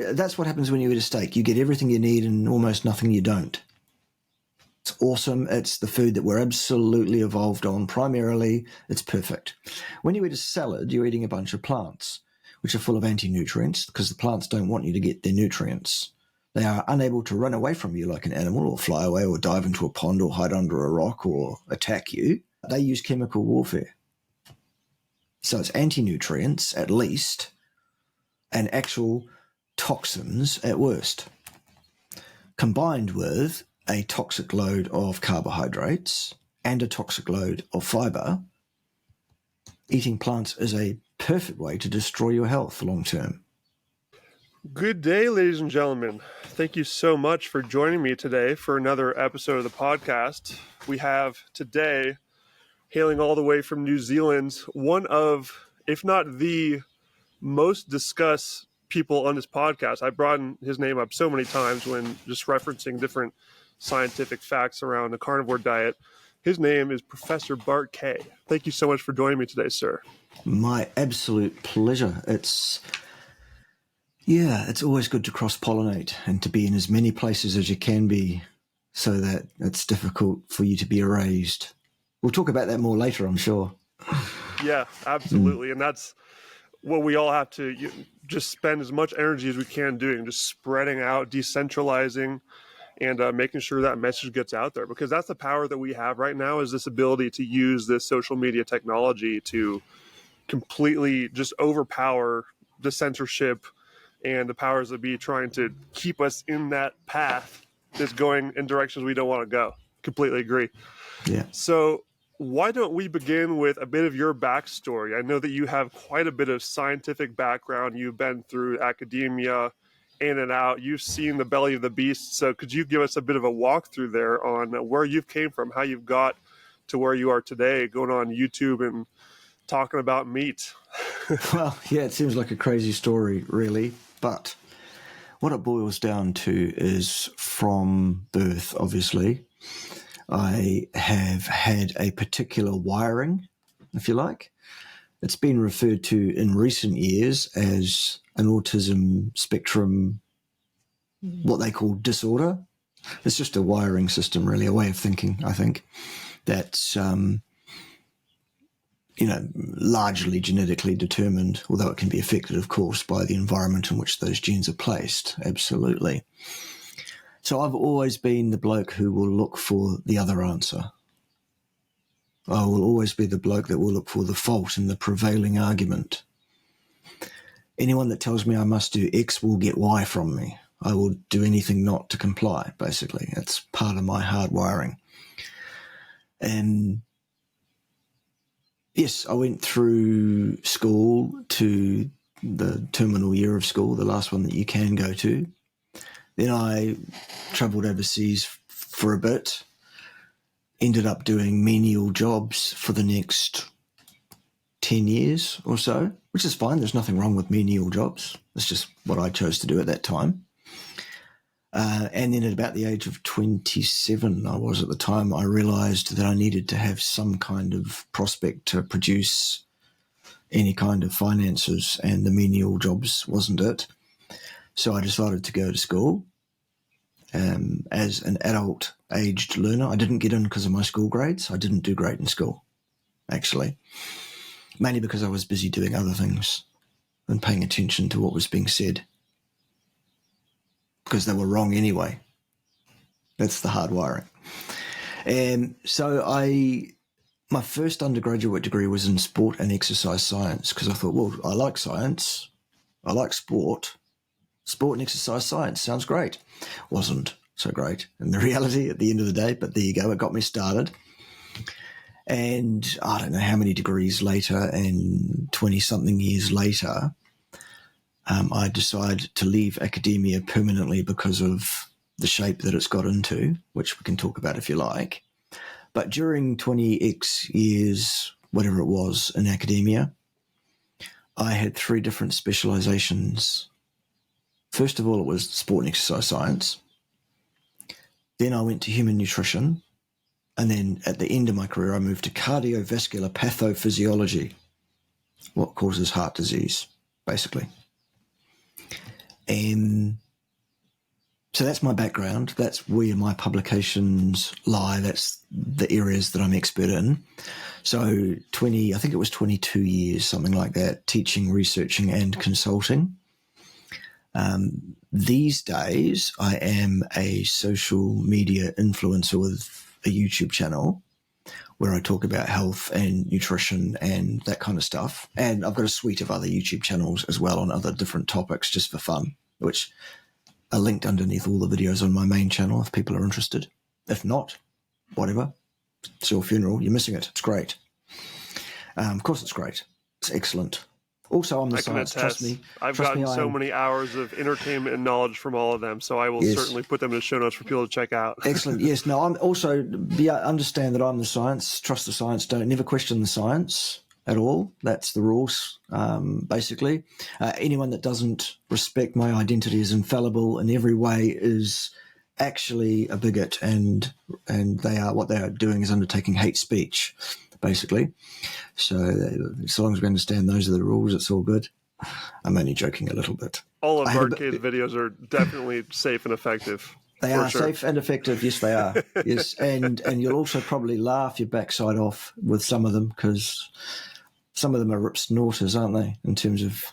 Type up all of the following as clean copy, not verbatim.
That's what happens when you eat a steak. You get everything you need and almost nothing you don't. It's awesome. It's the food that we're absolutely evolved on. Primarily, it's perfect. When you eat a salad, you're eating a bunch of plants, which are full of anti-nutrients because the plants don't want you to get their nutrients. They are unable to run away from you like an animal or fly away or dive into a pond or hide under a rock or attack you. They use chemical warfare. So it's anti-nutrients at least and actual toxins at worst, combined with a toxic load of carbohydrates and a toxic load of fiber. Eating plants is a perfect way to destroy your health long term. Good day, ladies and gentlemen. Thank you so much for joining me today for another episode of the podcast. We have today, hailing all the way from New Zealand, one of, if not the most discussed people on this podcast. I brought his name up so many times when just referencing different scientific facts around the carnivore diet. His name is Professor Bart Kay. Thank you so much for joining me today, sir. My absolute pleasure. It's always good to cross-pollinate and to be in as many places as you can be so that it's difficult for you to be erased. We'll talk about that more later, I'm sure. Yeah, absolutely. And that's what we all have to just spend as much energy as we can doing, just spreading out, decentralizing, and making sure that message gets out there, because that's the power that we have right now, is this ability to use this social media technology to completely just overpower the censorship and the powers that be trying to keep us in that path that's going in directions we don't want to go. Completely agree. Yeah. So why don't we begin with a bit of your backstory? I know that you have quite a bit of scientific background. You've been through academia, in and out. You've seen the belly of the beast. So could you give us a bit of a walkthrough there on where you've came from, how you've got to where you are today, going on YouTube and talking about meat? Well, yeah, it seems like a crazy story, really. But what it boils down to is from birth, obviously, I have had a particular wiring, if you like. It's been referred to in recent years as an autism spectrum, what they call disorder. It's just a wiring system, really, a way of thinking, I think, that's, largely genetically determined, although it can be affected, of course, by the environment in which those genes are placed. Absolutely. So I've always been the bloke who will look for the other answer. I will always be the bloke that will look for the fault in the prevailing argument. Anyone that tells me I must do X will get Y from me. I will do anything not to comply, basically. It's part of my hard wiring. And yes, I went through school to the terminal year of school, the last one that you can go to. Then I travelled overseas for a bit, ended up doing menial jobs for the next 10 years or so, which is fine. There's nothing wrong with menial jobs. It's just what I chose to do at that time. And then at about the age of 27, I was at the time, I realised that I needed to have some kind of prospect to produce any kind of finances, and the menial jobs wasn't it. So I decided to go to school as an adult-aged learner. I didn't get in because of my school grades. I didn't do great in school, actually, mainly because I was busy doing other things and paying attention to what was being said, because they were wrong anyway. That's the hard wiring. And so my first undergraduate degree was in sport and exercise science, because I thought, well, I like science, I like sport and exercise science sounds great. Wasn't so great in the reality at the end of the day, but there you go, it got me started. And I don't know how many degrees later, and 20-something years later, I decided to leave academia permanently because of the shape that it's got into, which we can talk about if you like. But during 20x years, whatever it was, in academia, I had 3 different specializations. First of all, it was sport and exercise science. Then I went to human nutrition. And then at the end of my career, I moved to cardiovascular pathophysiology, what causes heart disease, basically. So that's my background. That's where my publications lie. That's the areas that I'm expert in. So I think it was 22 years, something like that, teaching, researching, and consulting. These days, I am a social media influencer with a YouTube channel where I talk about health and nutrition and that kind of stuff. And I've got a suite of other YouTube channels as well on other different topics just for fun, which are linked underneath all the videos on my main channel if people are interested. If not, whatever. It's your funeral. You're missing it. It's great. Of course it's great. It's excellent. Also, I'm the science. Trust me. I've gotten so many hours of entertainment and knowledge from all of them, so I will certainly put them in the show notes for people to check out. Excellent. Yes. No, I'm also understand that I'm the science. Trust the science. Don't never question the science at all. That's the rules, basically. Anyone that doesn't respect my identity as infallible in every way is actually a bigot, and what they are doing is undertaking hate speech, basically. So as long as we understand those are the rules, it's all good. I'm only joking a little bit. All of Bart Kay's videos are definitely safe and effective. They are safe and effective. Yes, they are. Yes, and you'll also probably laugh your backside off with some of them because some of them are rip snorters, aren't they? In terms of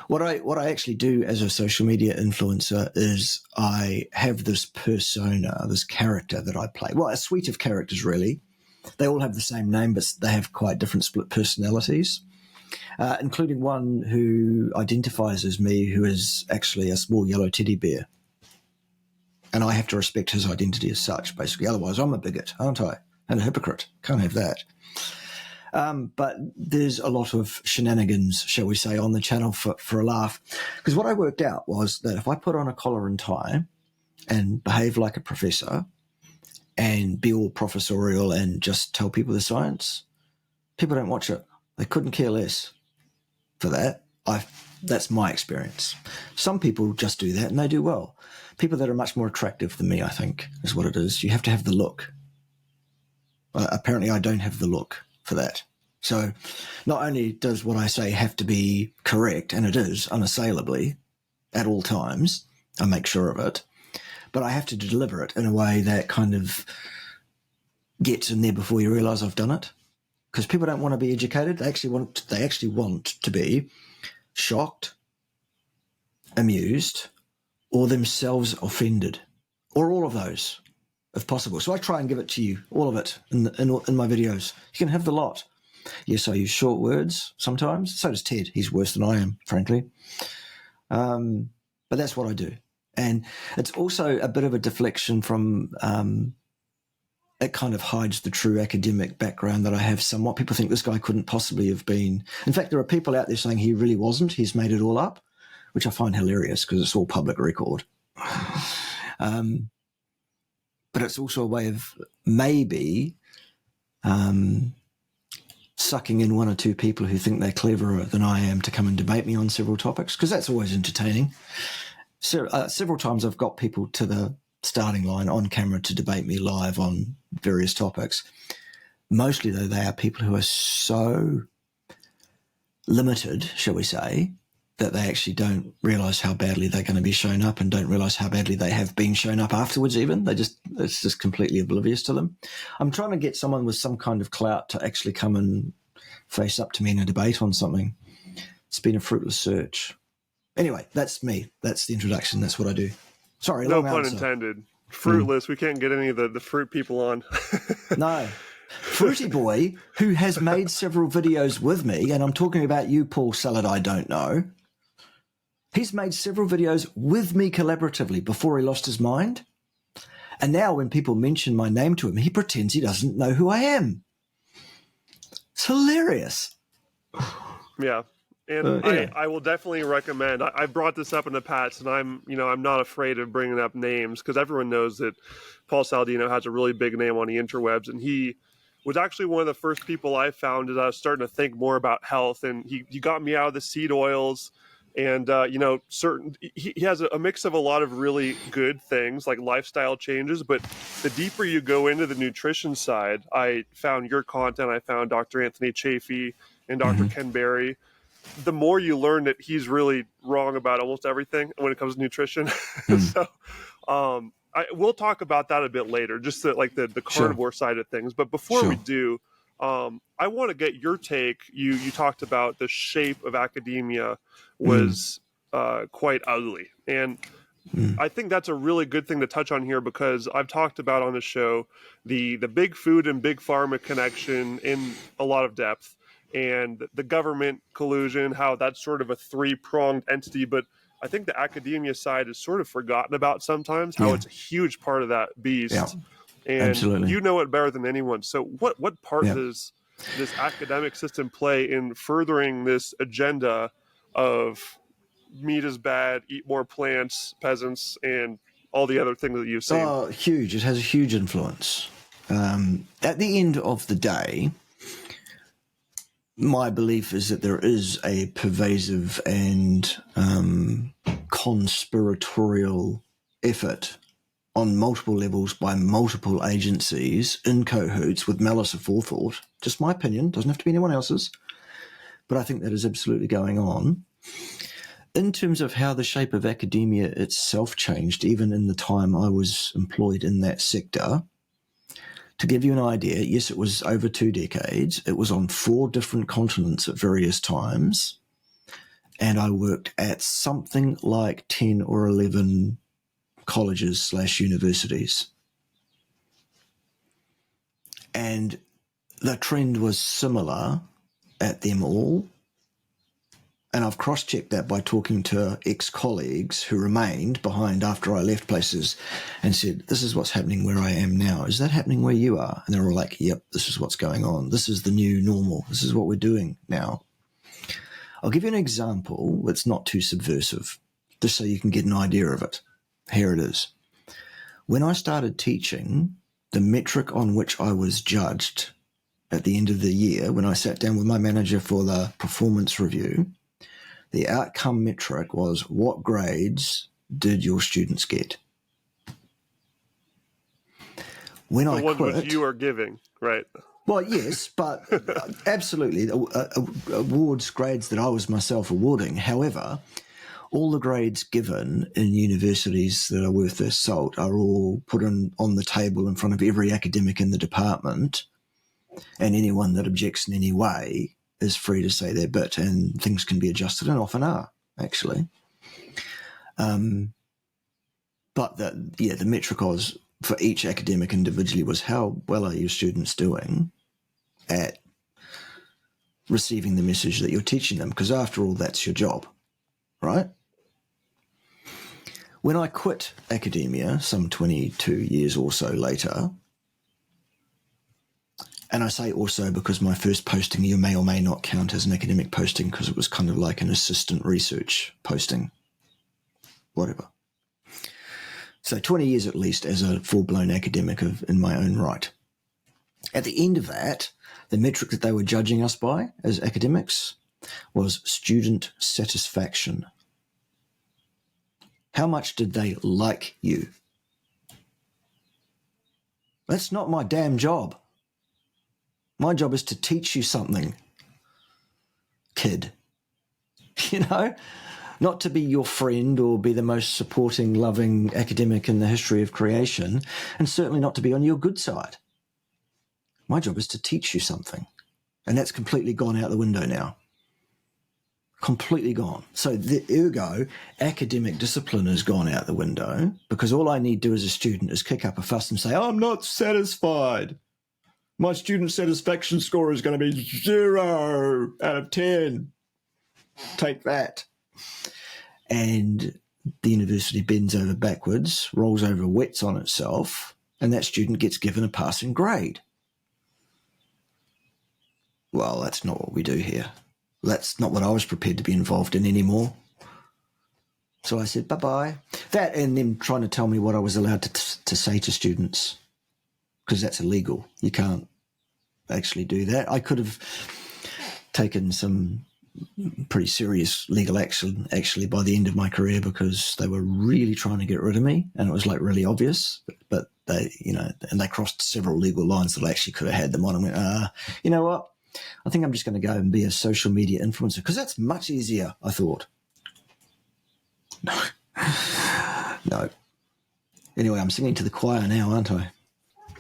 what I actually do as a social media influencer is I have this persona, this character that I play. Well, a suite of characters really. They all have the same name, but they have quite different split personalities, including one who identifies as me, who is actually a small yellow teddy bear. And I have to respect his identity as such, basically. Otherwise, I'm a bigot, aren't I? And a hypocrite. Can't have that. But there's a lot of shenanigans, shall we say, on the channel for a laugh. Because what I worked out was that if I put on a collar and tie and behave like a professor and be all professorial and just tell people the science, people don't watch it. They couldn't care less for that. That's my experience. Some people just do that and they do well. People that are much more attractive than me, I think, is what it is. You have to have the look. Apparently, I don't have the look for that. So not only does what I say have to be correct, and it is unassailably at all times, I make sure of it, but I have to deliver it in a way that kind of gets in there before you realize I've done it. Because people don't want to be educated. They actually want to be shocked, amused, or themselves offended, or all of those, if possible. So I try and give it to you, all of it, in my videos. You can have the lot. Yes, I use short words sometimes. So does Ted. He's worse than I am, frankly. But that's what I do. And it's also a bit of a deflection from it kind of hides the true academic background that I have somewhat. People think this guy couldn't possibly have been. In fact, there are people out there saying he really wasn't. He's made it all up, which I find hilarious because it's all public record. But it's also a way of maybe sucking in one or two people who think they're cleverer than I am to come and debate me on several topics, because that's always entertaining. So, several times I've got people to the starting line on camera to debate me live on various topics. Mostly, though, they are people who are so limited, shall we say, that they actually don't realise how badly they're going to be shown up and don't realise how badly they have been shown up afterwards even. It's just completely oblivious to them. I'm trying to get someone with some kind of clout to actually come and face up to me in a debate on something. It's been a fruitless search. Anyway, that's me. That's the introduction. That's what I do. Sorry, no long pun answer. intended. Fruitless. We can't get any of the fruit people on. No. Fruity Boy, who has made several videos with me, and I'm talking about you, Paul Salad, I don't know. He's made several videos with me collaboratively before he lost his mind. And now when people mention my name to him, he pretends he doesn't know who I am. It's hilarious. Yeah. And I will definitely recommend, I brought this up in the past, and I'm not afraid of bringing up names because everyone knows that Paul Saladino has a really big name on the interwebs, and he was actually one of the first people I found as I was starting to think more about health, and he got me out of the seed oils. And, he has a mix of a lot of really good things like lifestyle changes, but the deeper you go into the nutrition side, I found your content, I found Dr. Anthony Chafee and Dr. Ken Berry. the more you learn that he's really wrong about almost everything when it comes to nutrition. So we'll talk about that a bit later, just the carnivore side of things. But before we do, I want to get your take. You talked about the shape of academia was quite ugly. And I think that's a really good thing to touch on here, because I've talked about on the show the big food and big pharma connection in a lot of depth, and the government collusion, how that's sort of a three-pronged entity. But I think the academia side is sort of forgotten about sometimes, how it's a huge part of that beast. And absolutely. you know it better than anyone. So what part does this academic system play in furthering this agenda of meat is bad, eat more plants, peasants, and all the other things that you've seen? Oh, huge. It has a huge influence. At the end of the day, my belief is that there is a pervasive and conspiratorial effort on multiple levels by multiple agencies in cahoots with malice aforethought. Just my opinion, doesn't have to be anyone else's, but I think that is absolutely going on. In terms of how the shape of academia itself changed, even in the time I was employed in that sector, to give you an idea, yes, it was over 2 decades. It was on 4 different continents at various times. And I worked at something like 10 or 11 colleges/universities. And the trend was similar at them all. And I've cross-checked that by talking to ex-colleagues who remained behind after I left places and said, this is what's happening where I am now. Is that happening where you are? And they're all like, yep, this is what's going on. This is the new normal. This is what we're doing now. I'll give you an example that's not too subversive, just so you can get an idea of it. Here it is. When I started teaching, the metric on which I was judged at the end of the year, when I sat down with my manager for the performance review, the outcome metric was, what grades did your students get? When I one quit, which you are giving, right? Well, yes, but absolutely, awards, grades that I was myself awarding. However, all the grades given in universities that are worth their salt are all put on the table in front of every academic in the department, and anyone that objects in any way is free to say their bit, and things can be adjusted, and often are, actually. But the metric was, for each academic individually, was how well are your students doing at receiving the message that you're teaching them, because after all, that's your job, right? When I quit academia some 22 years or so later, and I say also because my first posting, you may or may not count as an academic posting, because it was kind of like an assistant research posting, whatever. So 20 years at least as a full-blown academic in my own right. At the end of that, the metric that they were judging us by as academics was student satisfaction. How much did they like you? That's not my damn job. My job is to teach you something, kid. You know? Not to be your friend or be the most supporting, loving academic in the history of creation, and certainly not to be on your good side. My job is to teach you something, and that's completely gone out the window now. Completely gone. So ergo, academic discipline has gone out the window, because all I need to do as a student is kick up a fuss and say, I'm not satisfied. My student satisfaction score is going to be 0 out of 10. Take that. And the university bends over backwards, rolls over, wets on itself, and that student gets given a passing grade. Well, that's not what we do here. That's not what I was prepared to be involved in anymore. So I said, bye-bye. That and them trying to tell me what I was allowed to say to students, because that's illegal. You can't actually do that. I could have taken some pretty serious legal action actually by the end of my career, because they were really trying to get rid of me, and it was like really obvious, but they, and they crossed several legal lines that I actually could have had them on and went, you know what? I think I'm just going to go and be a social media influencer because that's much easier, I thought. No. Anyway, I'm singing to the choir now, aren't I?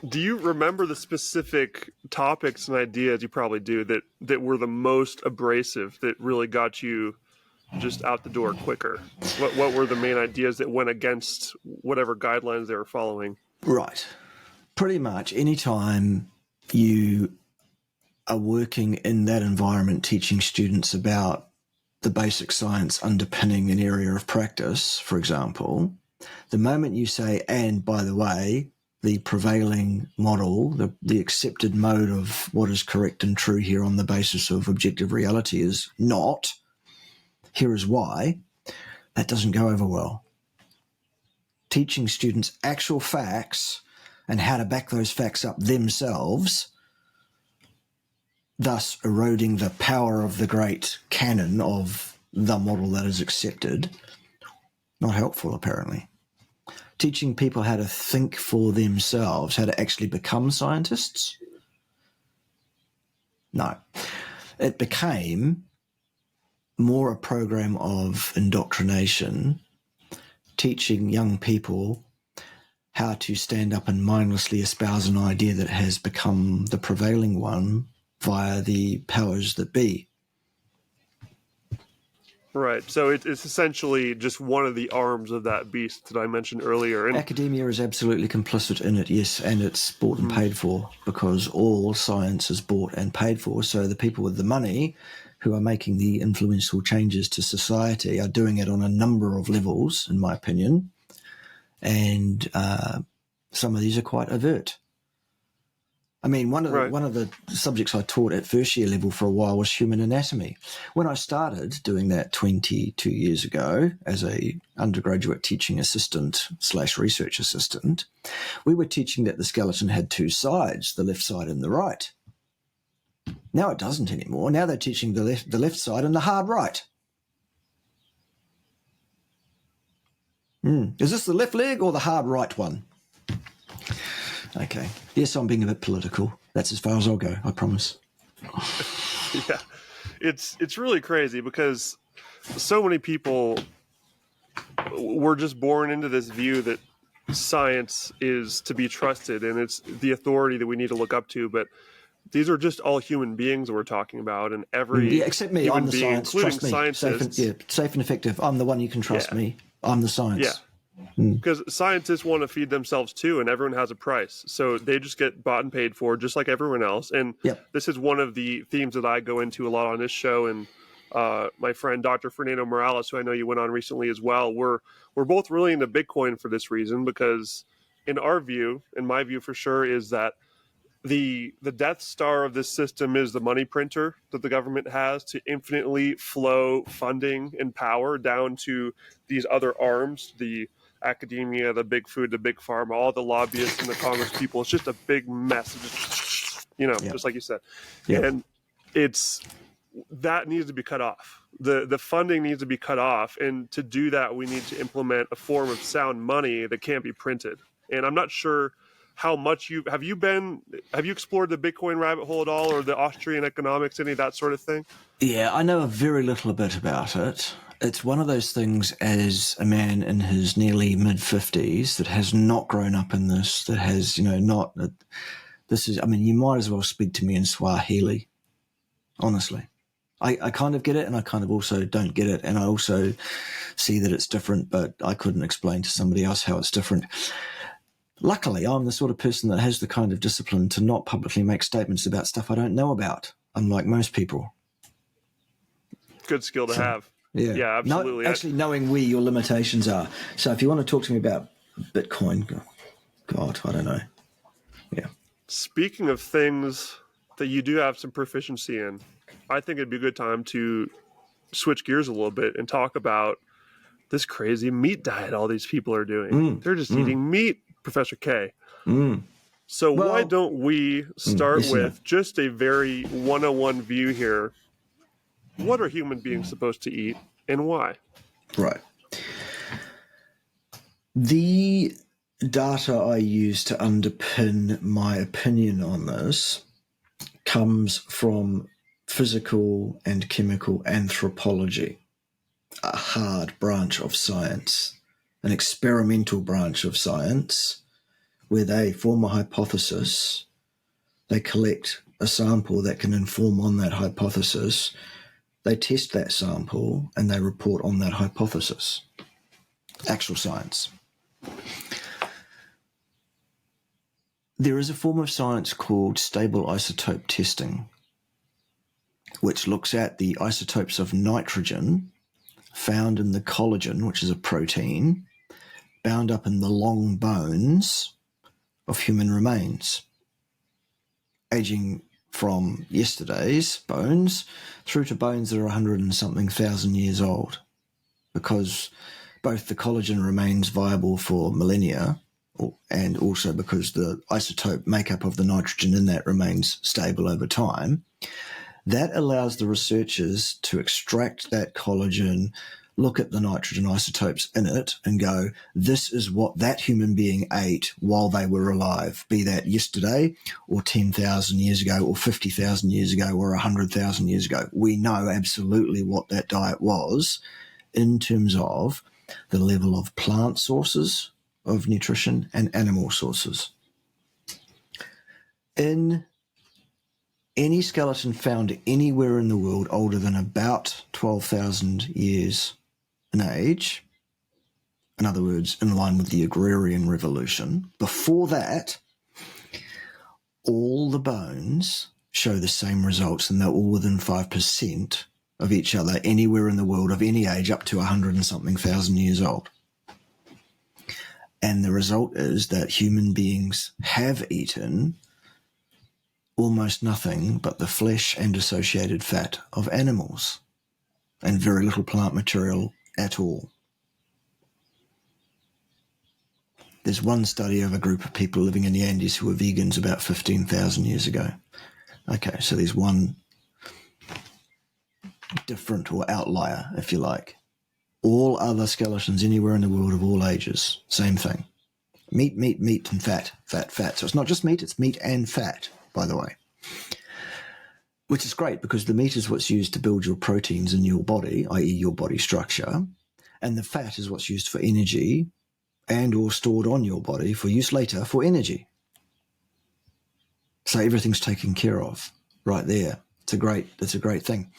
Do you remember the specific topics and ideas, you probably do, that were the most abrasive, that really got you just out the door quicker? What were the main ideas that went against whatever guidelines they were following? Right. Pretty much anytime you are working in that environment teaching students about the basic science underpinning an area of practice, for example, the moment you say, and by the way, the prevailing model, the accepted mode of what is correct and true here on the basis of objective reality is not, here is why, that doesn't go over well. Teaching students actual facts and how to back those facts up themselves, thus eroding the power of the great canon of the model that is accepted, not helpful apparently. Teaching people how to think for themselves, how to actually become scientists? No. It became more a program of indoctrination, teaching young people how to stand up and mindlessly espouse an idea that has become the prevailing one via the powers that be. Right. So it's essentially just one of the arms of that beast that I mentioned earlier. And academia is absolutely complicit in it, yes, and it's bought and paid for because all science is bought and paid for. So the people with the money who are making the influential changes to society are doing it on a number of levels, in my opinion, and some of these are quite overt. I mean, one of the subjects I taught at first year level for a while was human anatomy. When I started doing that 22 years ago as a undergraduate teaching assistant / research assistant, we were teaching that the skeleton had two sides, the left side and the right. Now it doesn't anymore. Now they're teaching the left side and the hard right. Is this the left leg or the hard right one? Okay. Yes, I'm being a bit political. That's as far as I'll go, I promise. Yeah. It's really crazy because so many people were just born into this view that science is to be trusted and it's the authority that we need to look up to, but these are just all human beings that we're talking about, and every except me, human I'm the being, science. including Trust me. scientists. Safe and effective. I'm the one you can trust me. I'm the science. Yeah. Because scientists want to feed themselves too, and everyone has a price. So they just get bought and paid for just like everyone else. And this is one of the themes that I go into a lot on this show. And my friend, Dr. Fernando Morales, who I know you went on recently as well, we're both really into Bitcoin for this reason, because in our view, in my view for sure, is that the Death Star of this system is the money printer that the government has to infinitely flow funding and power down to these other arms, the academia, the big food, the big pharma, all the lobbyists and the Congress people. It's just a big mess. Just like you said. And that needs to be cut off. The funding needs to be cut off. And to do that, we need to implement a form of sound money that can't be printed. And I'm not sure how much have you explored the Bitcoin rabbit hole at all, or the Austrian economics, any of that sort of thing? Yeah, I know a very little bit about it. It's one of those things, as a man in his nearly mid-50s that has not grown up in this, that has, you might as well speak to me in Swahili, honestly. I kind of get it, and I kind of also don't get it, and I also see that it's different, but I couldn't explain to somebody else how it's different. Luckily, I'm the sort of person that has the kind of discipline to not publicly make statements about stuff I don't know about, unlike most people. Good skill to have. Yeah, absolutely. Actually knowing where your limitations are. So if you want to talk to me about Bitcoin, God, I don't know. Yeah. Speaking of things that you do have some proficiency in, I think it'd be a good time to switch gears a little bit and talk about this crazy meat diet all these people are doing. They're just eating meat, Professor Kay. So why don't we start with just a very 101 view here? What are human beings supposed to eat and why? Right. The data I use to underpin my opinion on this comes from physical and chemical anthropology, a hard branch of science, an experimental branch of science, where they form a hypothesis, they collect a sample that can inform on that hypothesis, they test that sample, and they report on that hypothesis. Actual science. There is a form of science called stable isotope testing, which looks at the isotopes of nitrogen found in the collagen, which is a protein, bound up in the long bones of human remains, aging from yesterday's bones through to bones that are 100 and something thousand years old, because both the collagen remains viable for millennia, and also because the isotope makeup of the nitrogen in that remains stable over time. That allows the researchers to extract that collagen, look at the nitrogen isotopes in it, and go, this is what that human being ate while they were alive, be that yesterday or 10,000 years ago or 50,000 years ago or 100,000 years ago. We know absolutely what that diet was in terms of the level of plant sources of nutrition and animal sources. In any skeleton found anywhere in the world older than about 12,000 years in age, in other words, in line with the agrarian revolution, before that, all the bones show the same results, and they're all within 5% of each other anywhere in the world of any age up to 100 and something thousand years old. And the result is that human beings have eaten almost nothing but the flesh and associated fat of animals, and very little plant material at all. There's one study of a group of people living in the Andes who were vegans about 15,000 years ago. Okay, so there's one different or outlier, if you like. All other skeletons anywhere in the world of all ages, same thing. Meat, and fat. So it's not just meat, it's meat and fat, by the way. Which is great, because the meat is what's used to build your proteins in your body, i.e. your body structure, and the fat is what's used for energy and or stored on your body for use later for energy. So everything's taken care of right there. That's a great thing.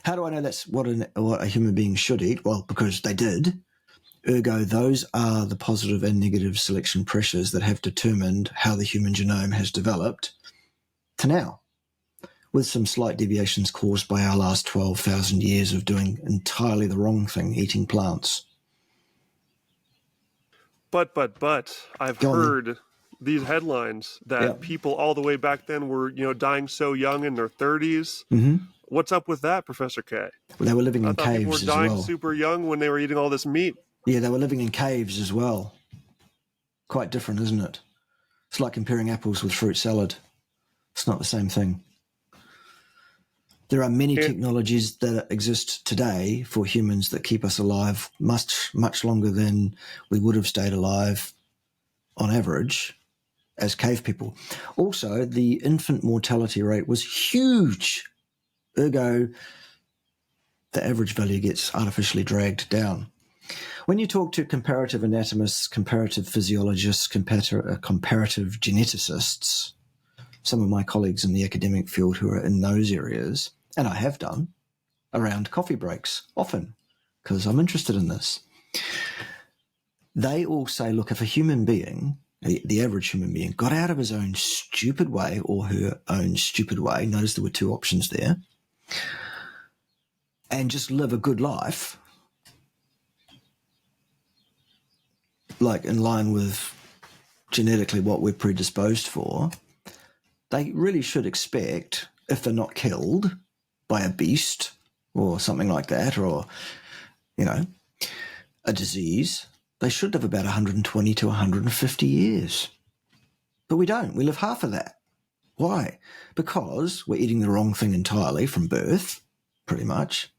How do I know that's what a human being should eat? Well, because they did. Ergo, those are the positive and negative selection pressures that have determined how the human genome has developed to now, with some slight deviations caused by our last 12,000 years of doing entirely the wrong thing, eating plants. But I've heard these headlines that people all the way back then were, dying so young in their 30s. Mm-hmm. What's up with that, Professor Kay? Well, they were living in caves people were as dying well. super young when they were eating all this meat. Yeah, they were living in caves as well. Quite different, isn't it? It's like comparing apples with fruit salad. It's not the same thing. There are many technologies that exist today for humans that keep us alive much, much longer than we would have stayed alive on average as cave people. Also, the infant mortality rate was huge. Ergo, the average value gets artificially dragged down. When you talk to comparative anatomists, comparative physiologists, comparative geneticists, some of my colleagues in the academic field who are in those areas, and I have done, around coffee breaks, often, because I'm interested in this, they all say, look, if a human being, the average human being, got out of his own stupid way or her own stupid way, notice there were two options there, and just live a good life, like in line with genetically what we're predisposed for, they really should expect, if they're not killed by a beast or something like that, or, a disease, they should live about 120 to 150 years. But we don't. We live half of that. Why? Because we're eating the wrong thing entirely from birth, pretty much.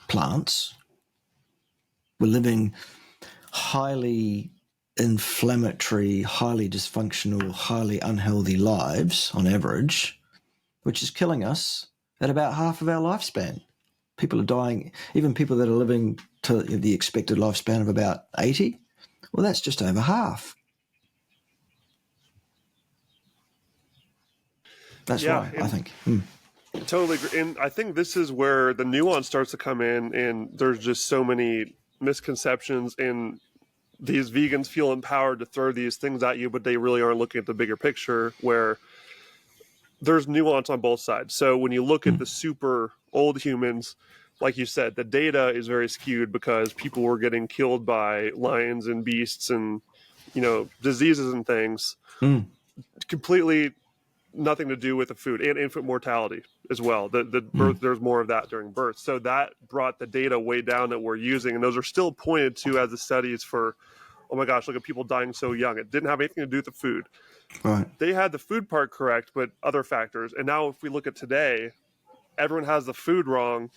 Plants. We're living highly inflammatory, highly dysfunctional, highly unhealthy lives on average. which is killing us at about half of our lifespan. People are dying, even people that are living to the expected lifespan of about 80. Well, that's just over half. That's why, I think. Totally agree. And I think this is where the nuance starts to come in, and there's just so many misconceptions, and these vegans feel empowered to throw these things at you, but they really aren't looking at the bigger picture, where there's nuance on both sides. So when you look at the super old humans, like you said, the data is very skewed because people were getting killed by lions and beasts and, diseases and things. Completely nothing to do with the food, and infant mortality as well. The birth, there's more of that during birth. So that brought the data way down that we're using. And those are still pointed to as the studies for, oh my gosh, look at people dying so young. It didn't have anything to do with the food. Right. They had the food part correct, but other factors. And now if we look at today, everyone has the food wrong,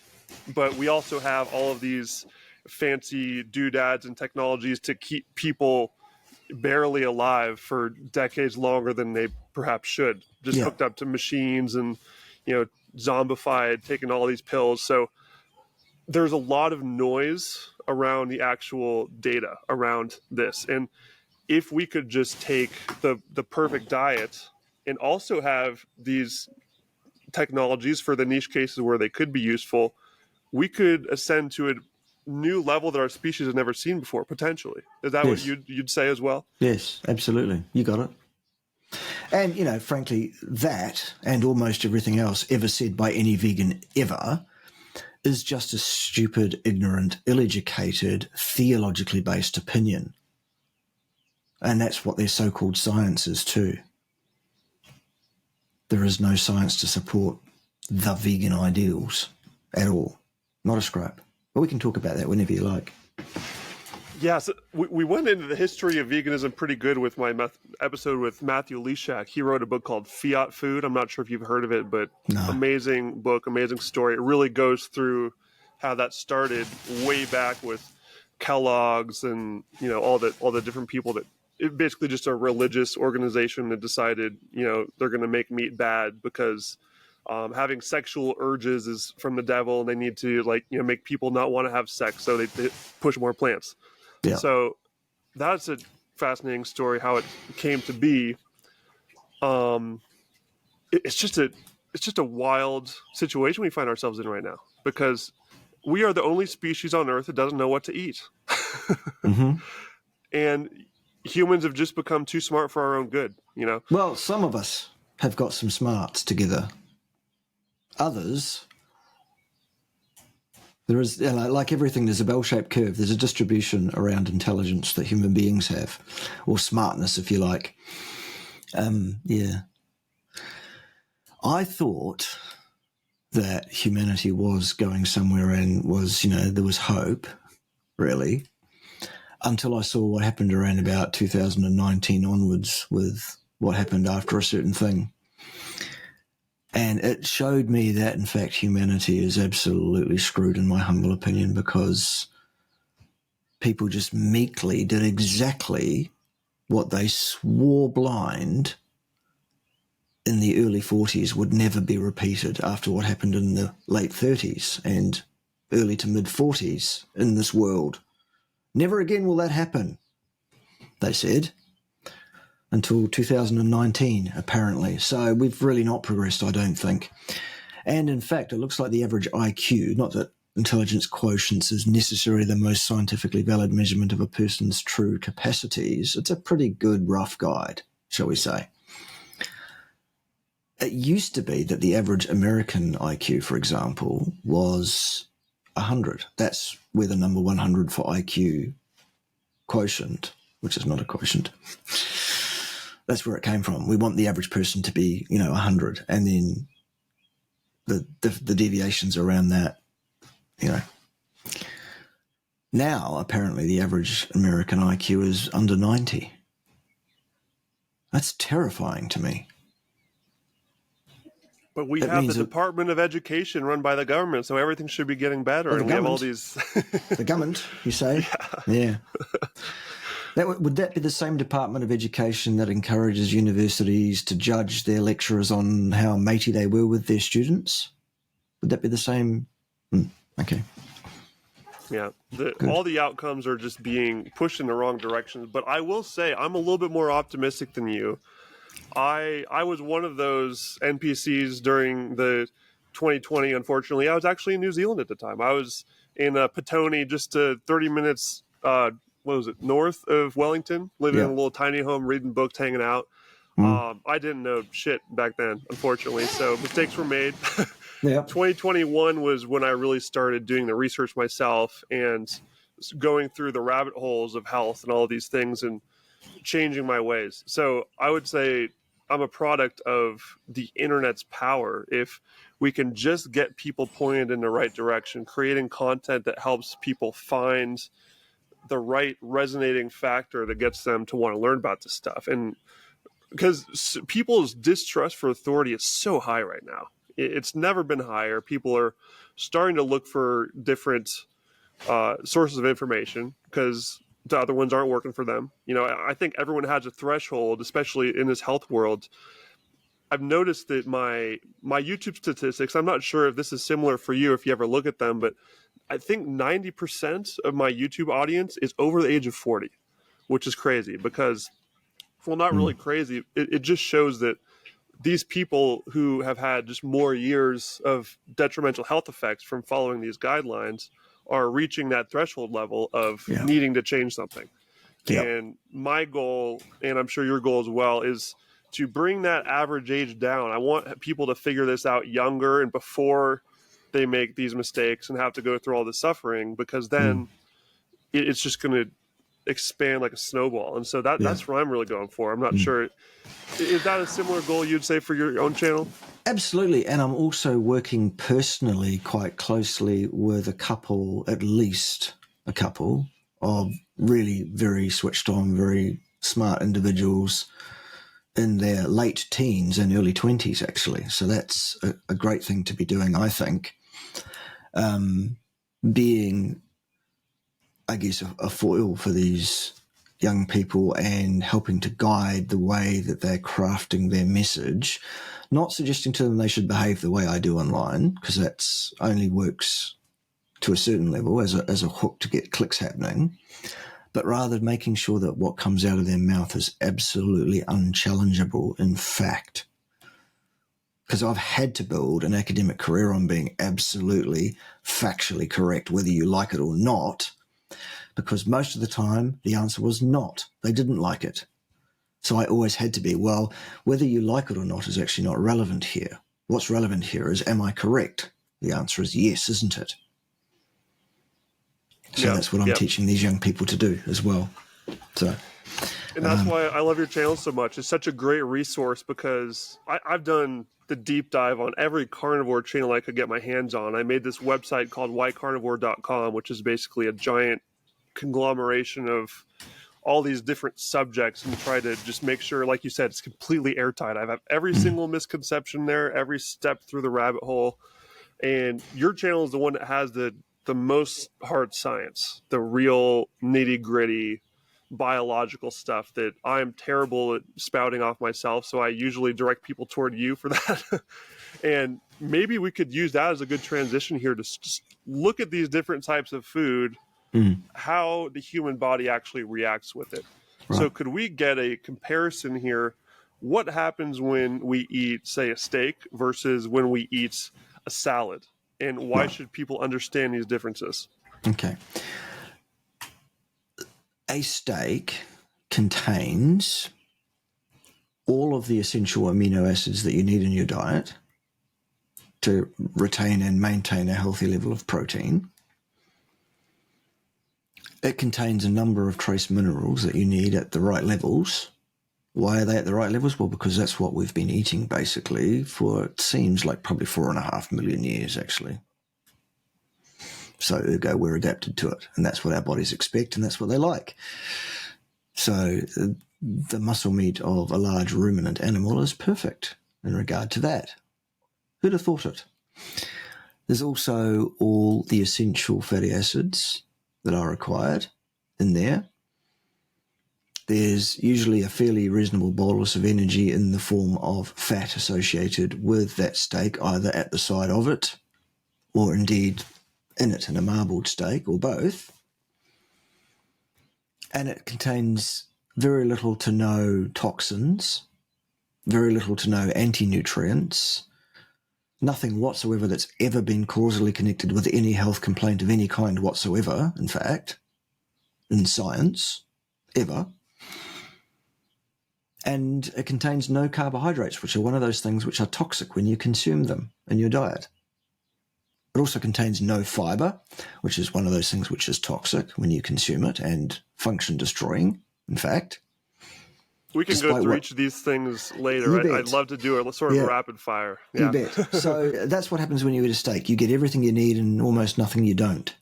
but we also have all of these fancy doodads and technologies to keep people barely alive for decades longer than they perhaps should, just hooked up to machines and, zombified, taking all these pills. So there's a lot of noise around the actual data around this. And if we could just take the perfect diet and also have these technologies for the niche cases where they could be useful, we could ascend to a new level that our species has never seen before, potentially. Is that what you'd say as well? Yes, absolutely. You got it. And, frankly, that and almost everything else ever said by any vegan ever is just a stupid, ignorant, ill-educated, theologically based opinion. And that's what their so-called science is too. There is no science to support the vegan ideals at all. Not a scrap. But we can talk about that whenever you like. Yeah, so we went into the history of veganism pretty good with my episode with Matthew Leshak. He wrote a book called Fiat Food. I'm not sure if you've heard of it, but amazing book, amazing story. It really goes through how that started way back with Kellogg's and, all the different people that it basically just a religious organization that decided, they're going to make meat bad because having sexual urges is from the devil, and they need to make people not want to have sex. So they push more plants. Yeah. So that's a fascinating story, how it came to be. It's just a wild situation we find ourselves in right now, because we are the only species on Earth that doesn't know what to eat. And humans have just become too smart for our own good, Well, some of us have got some smarts together. Others, there is, like everything, there's a bell-shaped curve. There's a distribution around intelligence that human beings have, or smartness, if you like. I thought that humanity was going somewhere and was, there was hope, really, until I saw what happened around about 2019 onwards with what happened after a certain thing. And it showed me that, in fact, humanity is absolutely screwed, in my humble opinion, because people just meekly did exactly what they swore blind in the early 40s would never be repeated after what happened in the late 30s and early to mid 40s in this world. Never again will that happen, they said. Until 2019, apparently. So we've really not progressed, I don't think. And in fact, it looks like the average IQ, not that intelligence quotients is necessarily the most scientifically valid measurement of a person's true capacities. It's a pretty good rough guide, shall we say. It used to be that the average American IQ, for example, was 100. That's where the number 100 for IQ quotient, which is not a quotient, that's where it came from. We want the average person to be, 100, and then the deviations around that, Now, apparently, the average American IQ is under 90. That's terrifying to me. But we have the Department of Education run by the government, so everything should be getting better. And we have all these... The government, you say? Yeah. Would that be the same Department of Education that encourages universities to judge their lecturers on how matey they were with their students? Would that be the same? Okay. Yeah, all the outcomes are just being pushed in the wrong directions. But I will say I'm a little bit more optimistic than you. I was one of those NPCs during the 2020. Unfortunately, I was actually in New Zealand at the time. I was in Petone, just 30 minutes, north of Wellington, living in a little tiny home, reading books, hanging out. I didn't know shit back then, unfortunately, so mistakes were made. Yeah. 2021 was when I really started doing the research myself and going through the rabbit holes of health and all of these things and changing my ways. So I would say I'm a product of the internet's power. If we can just get people pointed in the right direction, creating content that helps people find the right resonating factor that gets them to want to learn about this stuff. And because people's distrust for authority is so high right now. It's never been higher. People are starting to look for different sources of information because the other ones aren't working for them. You know, I think everyone has a threshold, especially in this health world. I've noticed that my YouTube statistics, I'm not sure if this is similar for you, if you ever look at them, but I think 90% of my YouTube audience is over the age of 40, which is crazy because, well, not really crazy. It just shows that these people who have had just more years of detrimental health effects from following these guidelines are reaching that threshold level of needing to change something. And my goal, and I'm sure your goal as well, is to bring that average age down. I want people to figure this out younger and before they make these mistakes and have to go through all the suffering, because then it's just going to expand like a snowball. And so that's what I'm really going for. I'm not sure. Is that a similar goal you'd say for your own channel? Absolutely. And I'm also working personally quite closely with at least a couple of really very switched on, very smart individuals in their late teens and early 20s, actually. So that's a great thing to be doing, I think. Being, I guess, a foil for these young people and helping to guide the way that they're crafting their message, not suggesting to them they should behave the way I do online, because that's only works to a certain level as a hook to get clicks happening, but rather making sure that what comes out of their mouth is absolutely unchallengeable in fact. Because I've had to build an academic career on being absolutely factually correct, whether you like it or not, because most of the time the answer was not. They didn't like it. So I always had to be, well, whether you like it or not is actually not relevant here. What's relevant here is, am I correct? The answer is yes, isn't it? So that's what I'm teaching these young people to do as well. So, and that's why I love your channel so much. It's such a great resource because I've done the deep dive on every carnivore channel I could get my hands on. I made this website called whycarnivore.com, which is basically a giant conglomeration of all these different subjects, and try to just make sure, like you said, it's completely airtight. I have every single misconception there, every step through the rabbit hole. And your channel is the one that has the most hard science, the real nitty gritty biological stuff that I'm terrible at spouting off myself. So I usually direct people toward you for that. And maybe we could use that as a good transition here to just look at these different types of food, how the human body actually reacts with it. Right. So could we get a comparison here? What happens when we eat, say, a steak versus when we eat a salad? And why should people understand these differences? Okay. A steak contains all of the essential amino acids that you need in your diet to retain and maintain a healthy level of protein. It contains a number of trace minerals that you need at the right levels. Why are they at the right levels? Well, because that's what we've been eating basically for, it seems like, probably 4.5 million years actually. So ergo, we're adapted to it, and that's what our bodies expect, and that's what they like. So the muscle meat of a large ruminant animal is perfect in regard to that. Who'd have thought it? There's also all the essential fatty acids that are required in there. there's usually a fairly reasonable bolus of energy in the form of fat associated with that steak, either at the side of it or indeed in it in a marbled steak, or both. And it contains very little to no toxins, very little to no anti-nutrients, nothing whatsoever that's ever been causally connected with any health complaint of any kind whatsoever, in fact, in science, ever. And it contains no carbohydrates, which are one of those things which are toxic when you consume them in your diet. It also contains no fiber, which is one of those things which is toxic when you consume it and function destroying, in fact. We can go through each of these things later. I'd love to do a sort of rapid fire. Yeah. You bet. So that's what happens when you eat a steak. You get everything you need and almost nothing you don't.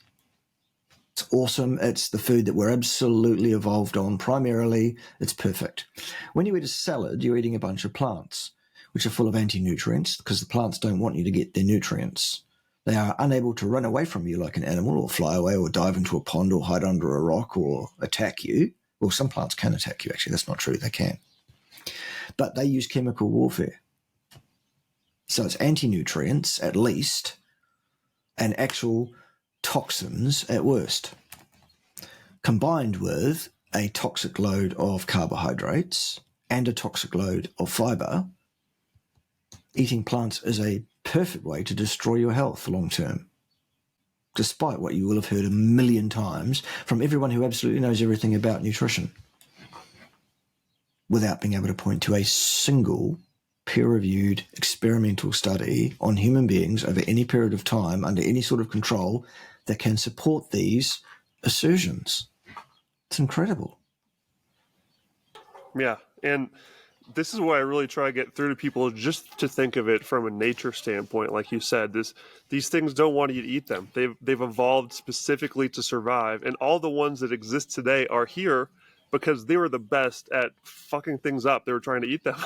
It's awesome. It's the food that we're absolutely evolved on. Primarily, it's perfect. When you eat a salad, you're eating a bunch of plants, which are full of anti-nutrients because the plants don't want you to get their nutrients. They are unable to run away from you like an animal or fly away or dive into a pond or hide under a rock or attack you. Well, some plants can attack you, actually. That's not true. They can. But they use chemical warfare. So it's anti-nutrients, at least, and actual toxins at worst, combined with a toxic load of carbohydrates and a toxic load of fiber. Eating plants is a perfect way to destroy your health long term, despite what you will have heard a million times from everyone who absolutely knows everything about nutrition, without being able to point to a single peer-reviewed experimental study on human beings over any period of time under any sort of control that can support these assertions. It's incredible. Yeah, and this is why I really try to get through to people, just to think of it from a nature standpoint. Like you said, these things don't want you to eat them. They've evolved specifically to survive, and all the ones that exist today are here because they were the best at fucking things up. They were trying to eat them.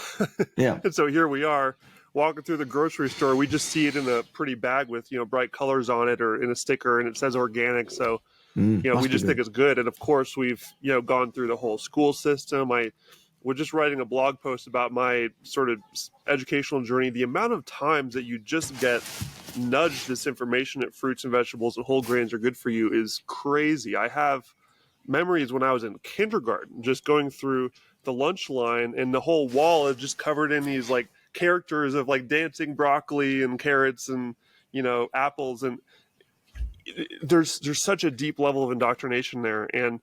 Yeah. And so here we are walking through the grocery store. We just see it in a pretty bag with, bright colors on it or in a sticker, and it says organic. So, we just think it's good. And of course we've, gone through the whole school system. We're just writing a blog post about my sort of educational journey. The amount of times that you just get nudged this information that fruits and vegetables and whole grains are good for you is crazy. I have memories when I was in kindergarten, just going through the lunch line and the whole wall is just covered in these like characters of like dancing broccoli and carrots and, apples. And there's such a deep level of indoctrination there. And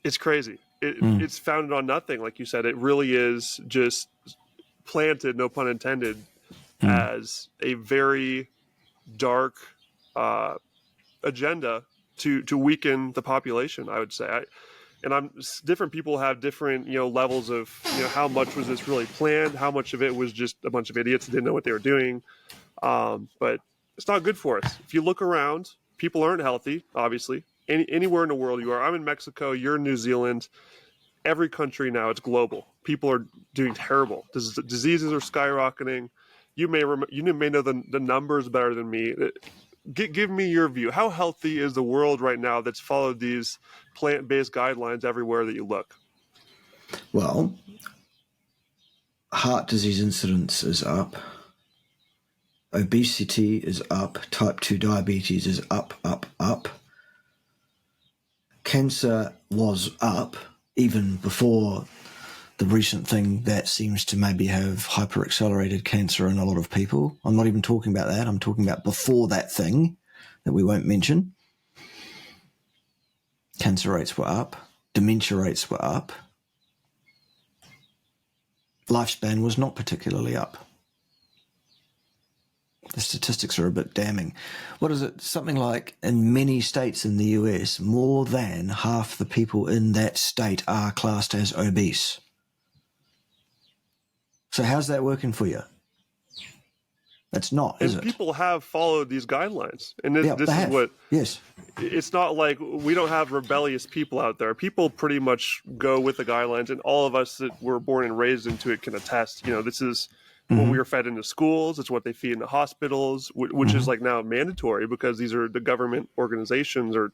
it's crazy. It's founded on nothing. Like you said, it really is just planted, no pun intended, as a very dark agenda to weaken the population, I would say. Different people have different, levels of, how much was this really planned? How much of it was just a bunch of idiots that didn't know what they were doing? But it's not good for us. If you look around, people aren't healthy, obviously. Anywhere in the world you are. I'm in Mexico, you're in New Zealand. Every country now, it's global. People are doing terrible. Diseases are skyrocketing. You may know the numbers better than me. Give me your view. How healthy is the world right now that's followed these plant-based guidelines everywhere that you look? Well, heart disease incidence is up. Obesity is up. Type 2 diabetes is up. Cancer was up even before the recent thing that seems to maybe have hyper-accelerated cancer in a lot of people. I'm not even talking about that. I'm talking about before that thing that we won't mention. Cancer rates were up. Dementia rates were up. Lifespan was not particularly up. The statistics are a bit damning. What is it? Something like in many states in the US, more than half the people in that state are classed as obese. So how's that working for you? That's not, is it? And people have followed these guidelines. And this is what... Yes. It's not like we don't have rebellious people out there. People pretty much go with the guidelines, and all of us that were born and raised into it can attest. This is what we are fed into schools. It's what they feed in the hospitals, which is like now mandatory because these are the government organizations or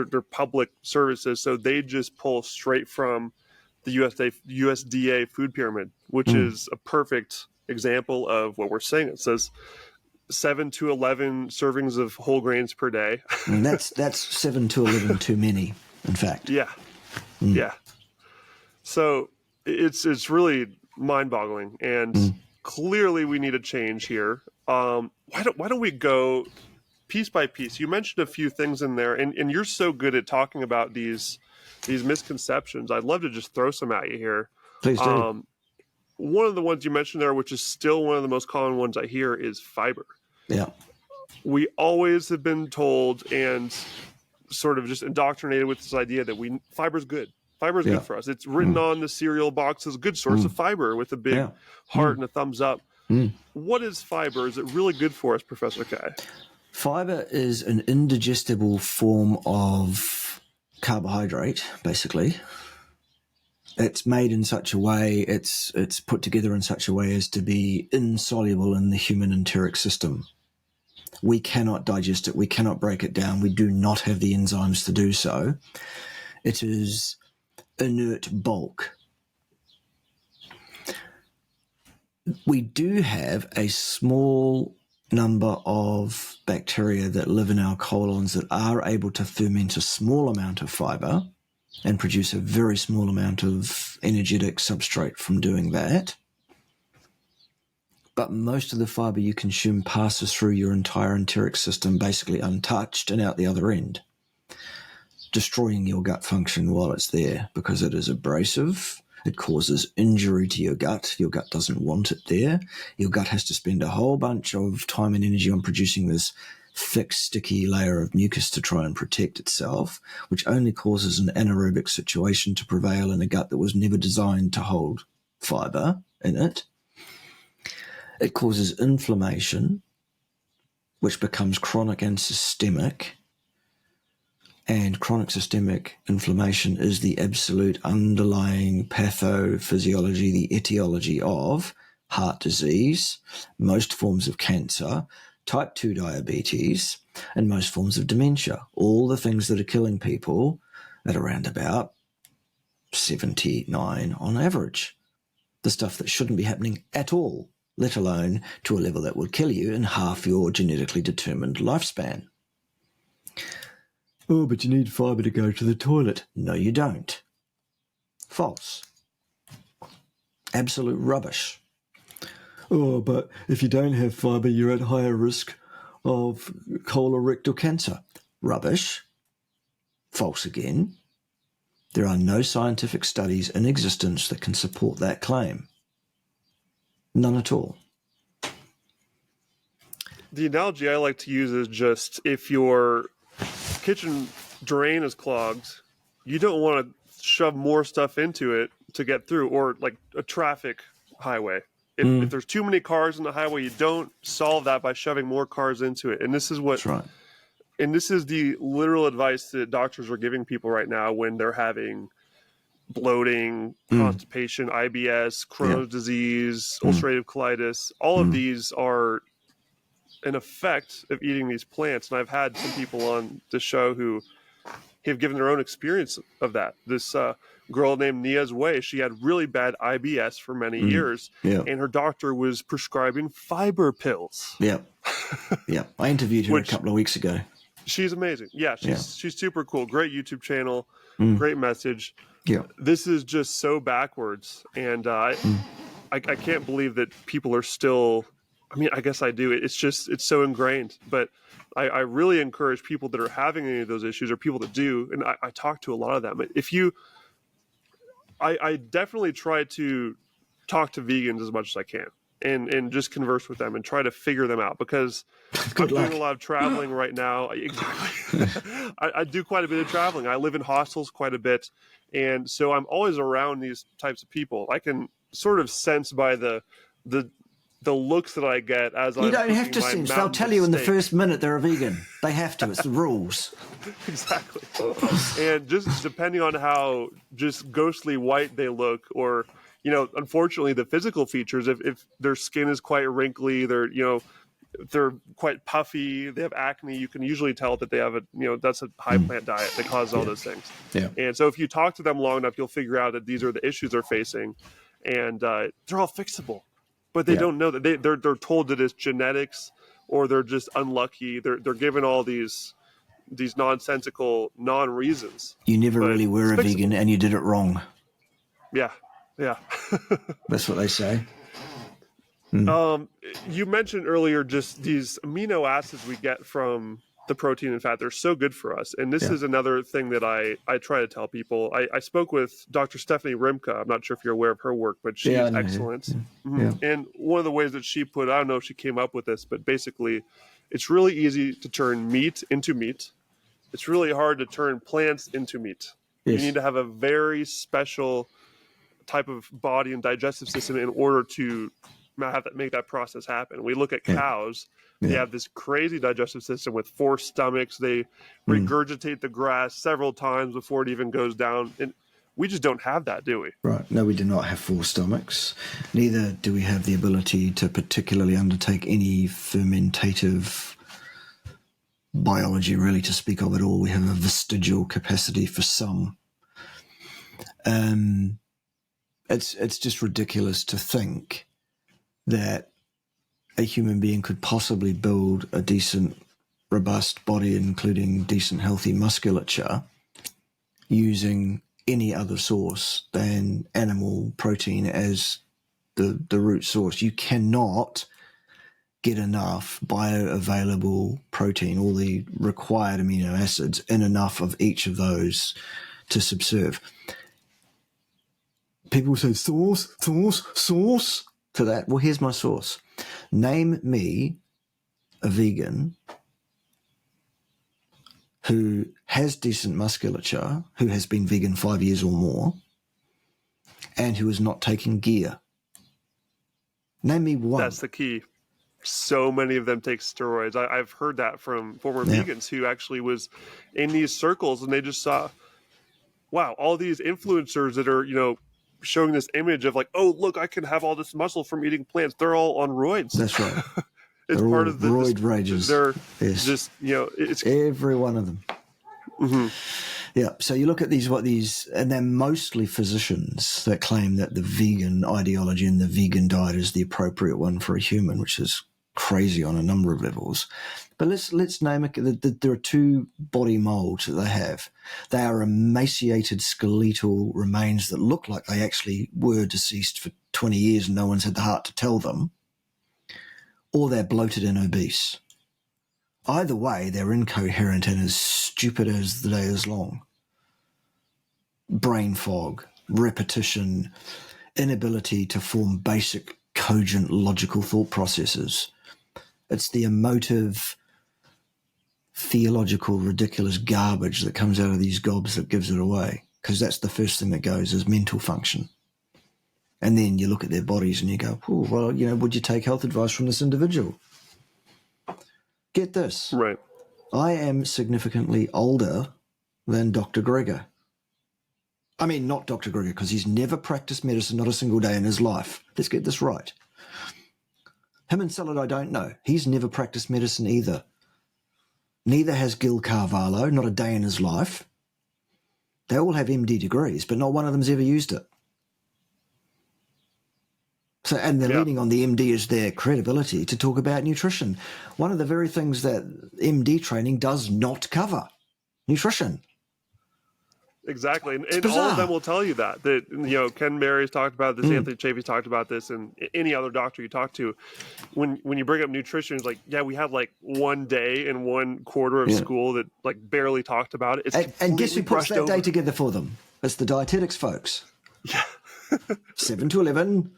they're public services, so they just pull straight from the USDA food pyramid, which is a perfect example of what we're saying. It says 7 to 11 servings of whole grains per day. And that's 7 to 11 too many, in fact. Yeah. Yeah. So it's really mind-boggling, and clearly we need a change here. Why don't we go piece by piece? You mentioned a few things in there, and you're so good at talking about these misconceptions. I'd love to just throw some at you here. Please do. One of the ones you mentioned there, which is still one of the most common ones I hear, is fiber. Yeah. We always have been told and sort of just indoctrinated with this idea that fiber's good. Fiber is good for us. It's written on the cereal box as a good source of fiber with a big heart and a thumbs up. What is fiber? Is it really good for us, Professor Kay? Fiber is an indigestible form of carbohydrate, basically. It's made in such a way, it's put together in such a way as to be insoluble in the human enteric system. We cannot digest it. We cannot break it down. We do not have the enzymes to do so. It is inert bulk. We do have a small number of bacteria that live in our colons that are able to ferment a small amount of fiber and produce a very small amount of energetic substrate from doing that. But most of the fiber you consume passes through your entire enteric system basically untouched and out the other end, destroying your gut function while it's there because it is abrasive. It causes injury to your gut. Your gut doesn't want it there. Your gut has to spend a whole bunch of time and energy on producing this thick, sticky layer of mucus to try and protect itself, which only causes an anaerobic situation to prevail in a gut that was never designed to hold fiber in it. It causes inflammation, which becomes chronic and systemic. And chronic systemic inflammation is the absolute underlying pathophysiology, the etiology of heart disease, most forms of cancer, type 2 diabetes, and most forms of dementia. All the things that are killing people at around about 79 on average. The stuff that shouldn't be happening at all, let alone to a level that would kill you in half your genetically determined lifespan. Oh, but you need fiber to go to the toilet. No, you don't. False. Absolute rubbish. Oh, but if you don't have fiber, you're at higher risk of colorectal cancer. Rubbish. False again. There are no scientific studies in existence that can support that claim. None at all. The analogy I like to use is just if your kitchen drain is clogged, you don't want to shove more stuff into it to get through, or like a traffic highway. If there's too many cars on the highway, you don't solve that by shoving more cars into it. And this is what, That's right. And this is the literal advice that doctors are giving people right now when they're having bloating, constipation, IBS, Crohn's disease, ulcerative colitis. All of these are an effect of eating these plants. And I've had some people on the show who have given their own experience of that. This girl named Nia's Way, she had really bad IBS for many years, and her doctor was prescribing fiber pills. Yeah. I interviewed her a couple of weeks ago. She's amazing. She's super cool. Great YouTube channel, great message. Yeah. This is just so backwards, and I can't believe that people are still. I mean, I guess I do. It's so ingrained. But I really encourage people that are having any of those issues, or people that do, and I talk to a lot of them. I definitely try to talk to vegans as much as I can, and just converse with them and try to figure them out, because I'm doing a lot of traveling right now. Exactly. I do quite a bit of traveling. I live in hostels quite a bit, and so I'm always around these types of people. I can sort of sense by the looks that I get as you don't have to sense. They'll tell you in the first minute they're a vegan. They have to. It's the rules. Exactly. And just depending on how just ghostly white they look, or unfortunately the physical features, if their skin is quite wrinkly, they're they're quite puffy, they have acne, you can usually tell that they have that's a high plant diet that causes all those things. Yeah. And so if you talk to them long enough, you'll figure out that these are the issues they're facing, and they're all fixable, but they don't know that they're told that it's genetics, or they're just unlucky. They're given all these nonsensical non-reasons. You never But really were a it's fixable. vegan and you did it wrong. Yeah. That's what they say. You mentioned earlier just these amino acids we get from the protein and fat. They're so good for us. And this is another thing that I try to tell people. I spoke with Dr. Stephanie Rimka. I'm not sure if you're aware of her work, but she's excellent. And one of the ways that she put, I don't know if she came up with this, but basically it's really easy to turn meat into meat. It's really hard to turn plants into meat. Yes. You need to have a very special type of body and digestive system in order to make that process happen. We look at cows. They have this crazy digestive system with 4 stomachs. They regurgitate the grass several times before it even goes down. And we just don't have that, do we? Right. No, we do not have 4 stomachs. Neither do we have the ability to particularly undertake any fermentative biology, really, to speak of at all. We have a vestigial capacity for some. It's just ridiculous to think that a human being could possibly build a decent, robust body, including decent, healthy musculature, using any other source than animal protein as the root source. You cannot get enough bioavailable protein, all the required amino acids, in enough of each of those to subserve. People say, source to that. Well, here's my source. Name me a vegan who has decent musculature, who has been vegan 5 years or more, and who is not taking gear. Name me one. That's the key. So many of them take steroids. I've heard that from former vegans who actually was in these circles, and they just saw, wow, all these influencers that are, showing this image of like, oh, look, I can have all this muscle from eating plants. They're all on roids. That's right. It's they're part of the roid rages. They're just, it's every one of them. Mm-hmm. Yeah. So you look at these, and they're mostly physicians that claim that the vegan ideology and the vegan diet is the appropriate one for a human, which is crazy on a number of levels. But let's name it. There are 2 body molds that they have. They are emaciated skeletal remains that look like they actually were deceased for 20 years and no one's had the heart to tell them, or they're bloated and obese. Either way, they're incoherent and as stupid as the day is long. Brain fog, repetition, inability to form basic, cogent, logical thought processes. It's the emotive, theological, ridiculous garbage that comes out of these gobs that gives it away, because that's the first thing that goes is mental function. And then you look at their bodies and you go, oh, well, would you take health advice from this individual? Get this. right. I am significantly older than Dr. Greger. I mean, not Dr. Greger, because he's never practiced medicine, not a single day in his life. Let's get this right. Him and Salad, I don't know. He's never practiced medicine either. Neither has Gil Carvalho, not a day in his life. They all have MD degrees, but not one of them's ever used it. So, and they're leaning on the MD as their credibility to talk about nutrition. One of the very things that MD training does not cover, nutrition. Exactly. And all of them will tell you that, Ken Berry's talked about this, Anthony Chafee's talked about this, and any other doctor you talk to, when you bring up nutrition, it's like, we had like one day in one quarter of school that like barely talked about it. It's and guess who puts that over. day together for them? It's the dietetics folks. Yeah. 7 to 11.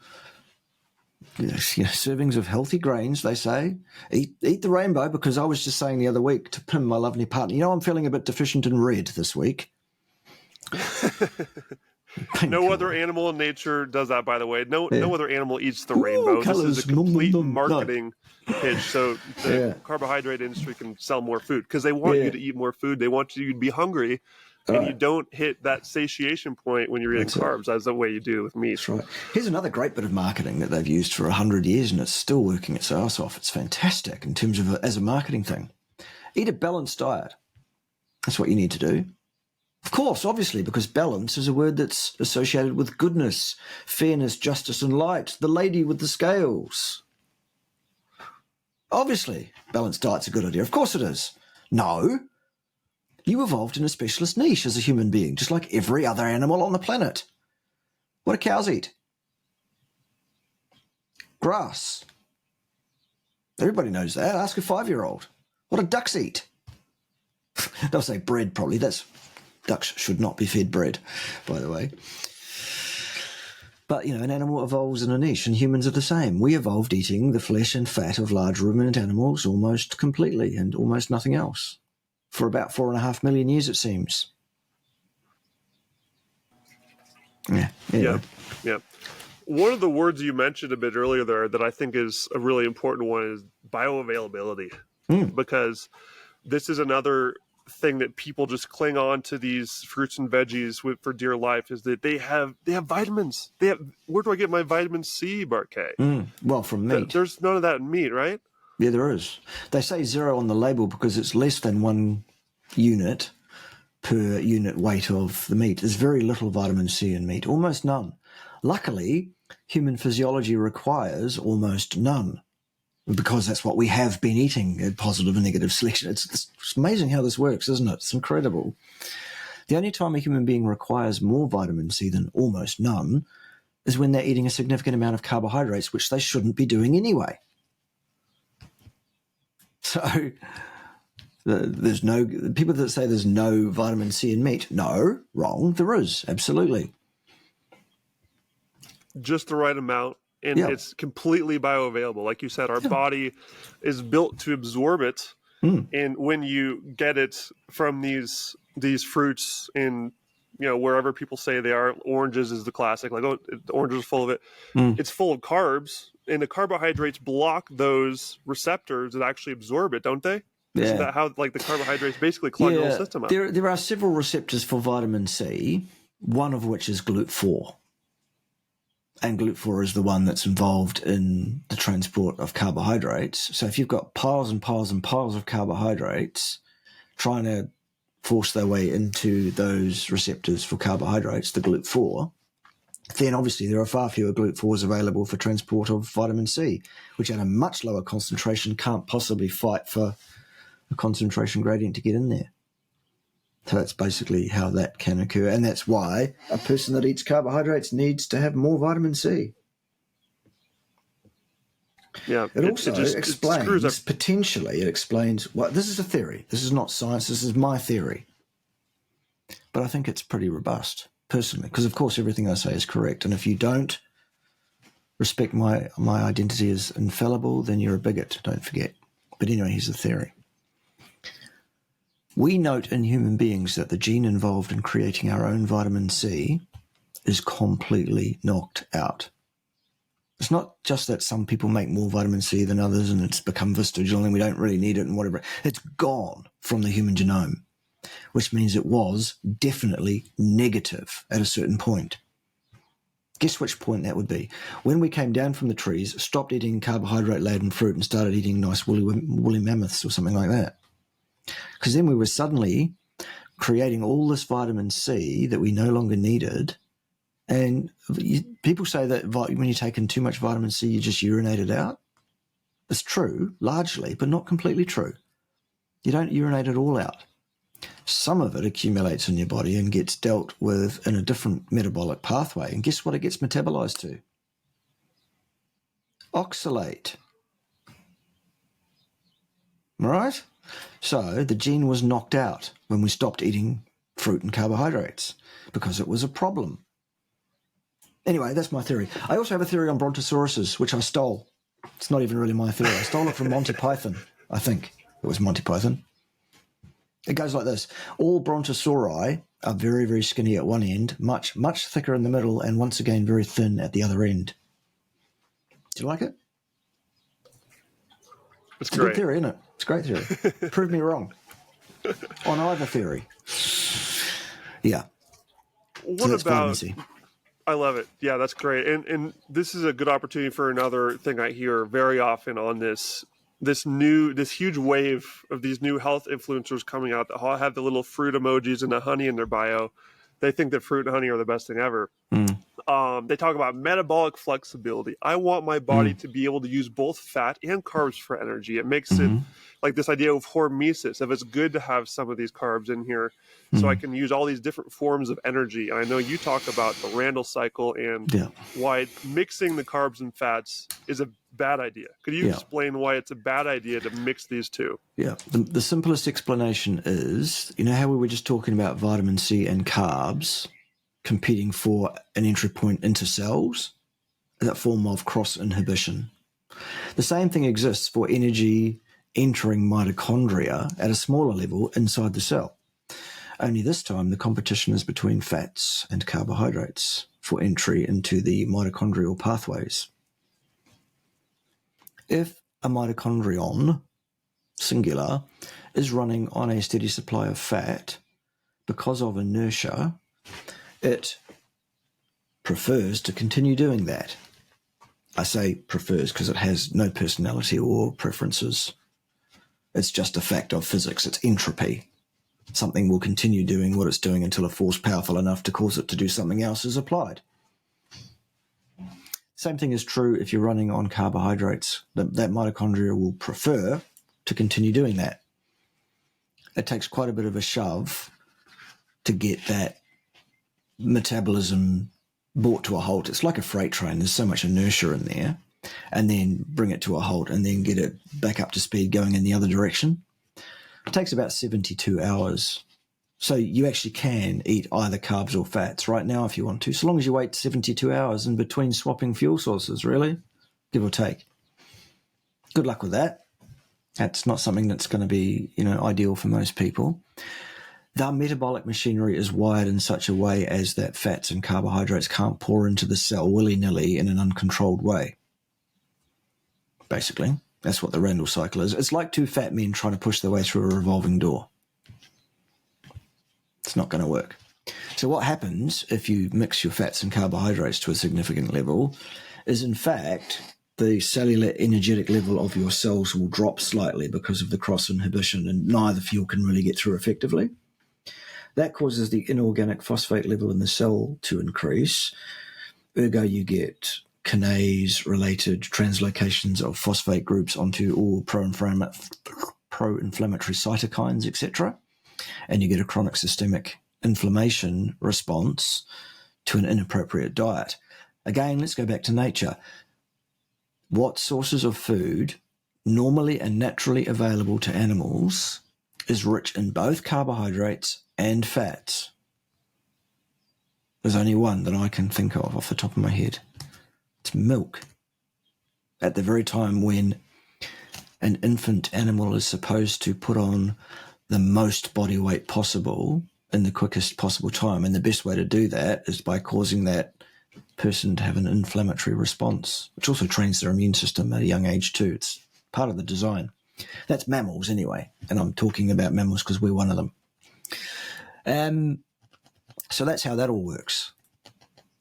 Servings of healthy grains, they say. Eat the rainbow, because I was just saying the other week to Pim, my lovely partner, I'm feeling a bit deficient in red this week. No other animal in nature does that, by the way. No other animal eats the rainbow. Colors. This is a complete marketing pitch, so the carbohydrate industry can sell more food, because they want you to eat more food. They want you to be hungry, and you don't hit that satiation point when you're eating carbs. That's the way you do with meat. That's right. Here's another great bit of marketing that they've used for 100 years, and it's still working its ass off. It's fantastic in terms of as a marketing thing. Eat a balanced diet. That's what you need to do. Of course, obviously, because balance is a word that's associated with goodness, fairness, justice, and light. The lady with the scales. Obviously, balanced diet's a good idea. Of course it is. No. You evolved in a specialist niche as a human being, just like every other animal on the planet. What do cows eat? Grass. Everybody knows that. Ask a 5-year-old. What do ducks eat? They'll say bread, probably. Ducks should not be fed bread, by the way. But, an animal evolves in a niche, and humans are the same. We evolved eating the flesh and fat of large ruminant animals almost completely and almost nothing else for about 4.5 million years, it seems. Yeah. One of the words you mentioned a bit earlier there that I think is a really important one is bioavailability, because this is another thing that people just cling on to these fruits and veggies for dear life, is that they have vitamins. Where do I get my vitamin C, Bart Kay? Well, from meat. There's none of that in meat, right? Yeah, there is. They say 0 on the label because it's less than 1 unit per unit weight of the meat. There's very little vitamin C in meat, almost none. Luckily, human physiology requires almost none, because that's what we have been eating, positive and negative selection. It's amazing how this works, isn't it? It's incredible. The only time a human being requires more vitamin C than almost none is when they're eating a significant amount of carbohydrates, which they shouldn't be doing anyway. So there's no people that say there's no vitamin C in meat. No, wrong. There is, absolutely. Just the right amount. And it's completely bioavailable. Like you said, our body is built to absorb it. And when you get it from these fruits in, wherever people say they are, oranges is the classic, like, the oranges are full of it. It's full of carbs, and the carbohydrates block those receptors that actually absorb it, don't they? Yeah. Isn't that how, the carbohydrates basically clog the whole system up? There are several receptors for vitamin C, one of which is GLUT4. And GLUT4 is the one that's involved in the transport of carbohydrates. So if you've got piles and piles and piles of carbohydrates trying to force their way into those receptors for carbohydrates, the GLUT4, then obviously there are far fewer GLUT4s available for transport of vitamin C, which at a much lower concentration can't possibly fight for a concentration gradient to get in there. So that's basically how that can occur. And that's why a person that eats carbohydrates needs to have more vitamin C. Yeah. It also explains, potentially, it explains, well, this is a theory. This is not science. This is my theory. But I think it's pretty robust, personally, because, of course, everything I say is correct. And if you don't respect my identity as infallible, then you're a bigot, don't forget. But anyway, here's the theory. We note in human beings that the gene involved in creating our own vitamin C is completely knocked out. It's not just that some people make more vitamin C than others and it's become vestigial and we don't really need it and whatever. It's gone from the human genome, which means it was definitely negative at a certain point. Guess which point that would be? When we came down from the trees, stopped eating carbohydrate-laden fruit and started eating nice woolly mammoths or something like that. Because then we were suddenly creating all this vitamin C that we no longer needed. And people say that when you take in too much vitamin C, you just urinate it out. It's true, largely, but not completely true. You don't urinate it all out. Some of it accumulates in your body and gets dealt with in a different metabolic pathway. And guess what it gets metabolized to? Oxalate. All right? So the gene was knocked out when we stopped eating fruit and carbohydrates because it was a problem. Anyway, that's my theory. I also have a theory on brontosauruses, which I stole. It's not even really my theory. I stole it from Monty Python, I think. It was Monty Python. It goes like this. All brontosauri are very, very skinny at one end, much, much thicker in the middle, and once again very thin at the other end. Do you like it? It's a good theory, isn't it? It's a great theory. Prove me wrong on either theory. Yeah. What So that's vitamin about? C. I love it. Yeah, that's great. And this is a good opportunity for another thing I hear very often on this huge wave of these new health influencers coming out that all have the little fruit emojis and the honey in their bio. They think that fruit and honey are the best thing ever. They talk about metabolic flexibility. I want my body to be able to use both fat and carbs for energy. It makes it like this idea of hormesis, if it's good to have some of these carbs in here so I can use all these different forms of energy. And I know you talk about the Randall cycle and why mixing the carbs and fats is a bad idea. Could you explain why it's a bad idea to mix these two? Yeah. The simplest explanation is, you know how we were just talking about vitamin C and carbs competing for an entry point into cells, that form of cross inhibition. The same thing exists for energy entering mitochondria at a smaller level inside the cell. Only this time the competition is between fats and carbohydrates for entry into the mitochondrial pathways. If a mitochondrion, singular, is running on a steady supply of fat, because of inertia, it prefers to continue doing that. I say prefers because it has no personality or preferences. It's just a fact of physics. It's entropy. Something will continue doing what it's doing until a force powerful enough to cause it to do something else is applied. Same thing is true if you're running on carbohydrates. That mitochondria will prefer to continue doing that. It takes quite a bit of a shove to get that metabolism brought to a halt. It's like a freight train. There's so much inertia in there, and then bring it to a halt and then get it back up to speed going in the other direction. It takes about 72 hours. So you actually can eat either carbs or fats right now if you want to, so long as you wait 72 hours in between swapping fuel sources, really, give or take. Good luck with that. That's not something that's going to be, ideal for most people. The metabolic machinery is wired in such a way as that fats and carbohydrates can't pour into the cell willy-nilly in an uncontrolled way. Basically, that's what the Randall cycle is. It's like two fat men trying to push their way through a revolving door. It's not going to work. So what happens if you mix your fats and carbohydrates to a significant level is, in fact, the cellular energetic level of your cells will drop slightly because of the cross inhibition, and neither fuel can really get through effectively. That causes the inorganic phosphate level in the cell to increase. Ergo, you get kinase-related translocations of phosphate groups onto all pro-inflammatory cytokines, etc. And you get a chronic systemic inflammation response to an inappropriate diet. Again, let's go back to nature. What sources of food, normally and naturally available to animals, is rich in both carbohydrates and fats? There's only one that I can think of off the top of my head. It's milk. At the very time when an infant animal is supposed to put on the most body weight possible in the quickest possible time, and the best way to do that is by causing that person to have an inflammatory response, which also trains their immune system at a young age too. It's part of the design. That's mammals anyway, and I'm talking about mammals because we're one of them. So that's how that all works.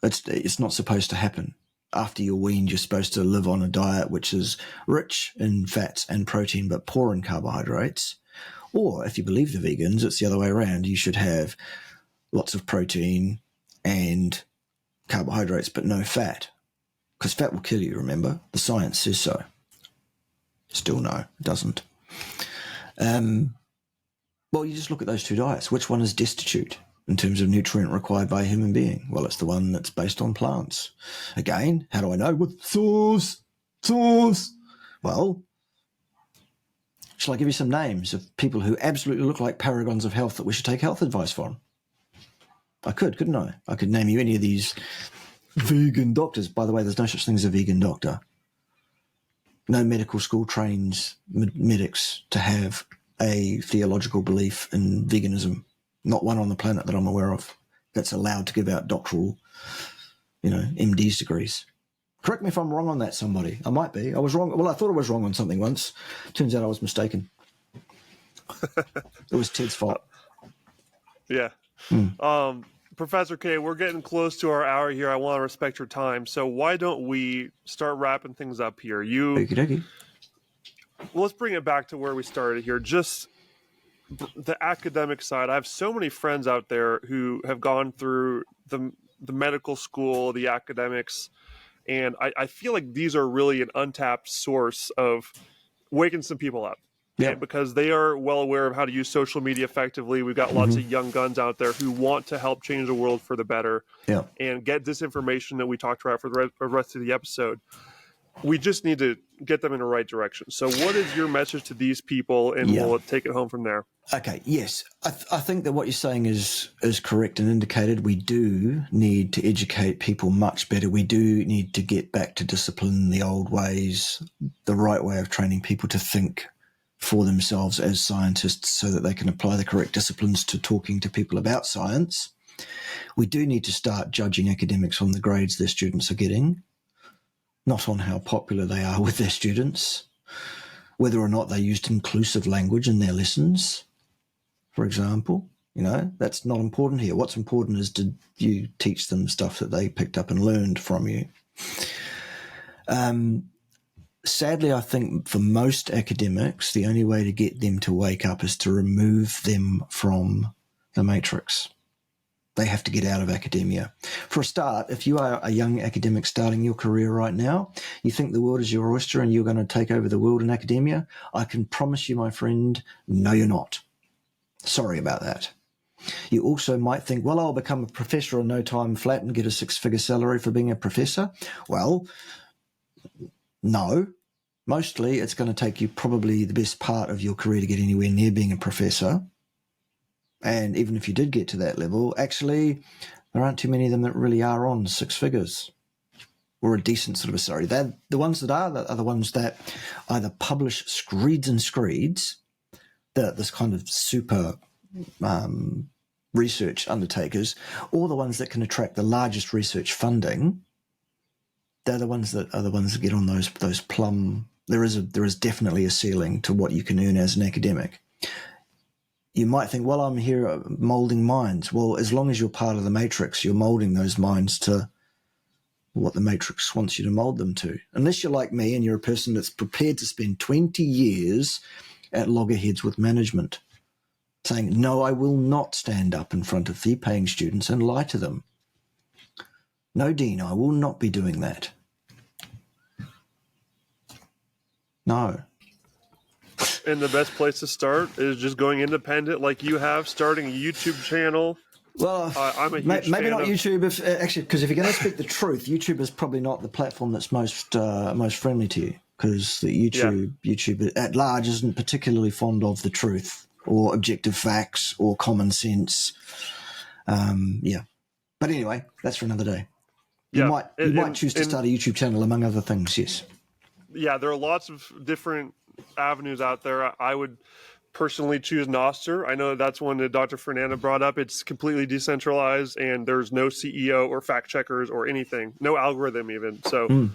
It's not supposed to happen. After you're weaned, you're supposed to live on a diet which is rich in fats and protein but poor in carbohydrates. Or if you believe the vegans, it's the other way around. You should have lots of protein and carbohydrates but no fat, because fat will kill you, remember? The science says so. Still no, it doesn't. Well, you just look at those two diets. Which one is destitute in terms of nutrient required by a human being? Well, it's the one that's based on plants. Again, how do I know? With source. Well, shall I give you some names of people who absolutely look like paragons of health that we should take health advice from? I could, couldn't I? I could name you any of these vegan doctors. By the way, there's no such thing as a vegan doctor. No medical school trains medics to have a theological belief in veganism. Not one on the planet that I'm aware of that's allowed to give out doctoral, MD's degrees. Correct me if I'm wrong on that, somebody. I might be. I was wrong. Well, I thought I was wrong on something once. Turns out I was mistaken. It was Ted's fault. Yeah. Professor Kay, we're getting close to our hour here. I want to respect your time. So why don't we start wrapping things up here? Okie dokie. Let's bring it back to where we started here. Just the academic side. I have so many friends out there who have gone through the medical school, the academics, and I feel like these are really an untapped source of waking some people up. Yeah. And because they are well aware of how to use social media effectively. We've got lots of young guns out there who want to help change the world for the better and get this information that we talked about for the rest of the episode. We just need to get them in the right direction. So what is your message to these people, and we'll take it home from there? Okay, yes. I think that what you're saying is correct and indicated. We do need to educate people much better. We do need to get back to discipline, the old ways, the right way of training people to think for themselves as scientists so that they can apply the correct disciplines to talking to people about science. We do need to start judging academics on the grades their students are getting, not on how popular they are with their students, whether or not they used inclusive language in their lessons, for example. You know, that's not important here. What's important is, did you teach them stuff that they picked up and learned from you? Sadly, I think for most academics, the only way to get them to wake up is to remove them from the matrix. They have to get out of academia. For a start, if you are a young academic starting your career right now, you think the world is your oyster and you're going to take over the world in academia, I can promise you, my friend, no, you're not. Sorry about that. You also might think, well, I'll become a professor in no time flat and get a 6-figure salary for being a professor. Well, no. Mostly it's going to take you probably the best part of your career to get anywhere near being a professor. And even if you did get to that level, actually, there aren't too many of them that really are on 6 figures or a decent sort of a salary. The ones that are the ones that either publish screeds and screeds, this kind of super research undertakers, or the ones that can attract the largest research funding. They're the ones that get on those plum. There is definitely a ceiling to what you can earn as an academic. You might think, well, I'm here molding minds. Well, as long as you're part of the matrix, you're molding those minds to what the matrix wants you to mold them to. Unless you're like me and you're a person that's prepared to spend 20 years at loggerheads with management, saying, no, I will not stand up in front of fee-paying students and lie to them. No, Dean, I will not be doing that. No. And the best place to start is just going independent like you have, starting a YouTube channel. Well, I'm a huge maybe fan not of YouTube, because if you're going to speak the truth, YouTube is probably not the platform that's most friendly to you, because the YouTube at large isn't particularly fond of the truth or objective facts or common sense. But anyway, that's for another day. You might choose to start a YouTube channel, among other things, yes. Yeah, there are lots of different avenues out there. I would personally choose Noster. I know that's one that Dr. Fernanda brought up. It's completely decentralized, and there's no CEO or fact checkers or anything, no algorithm even. So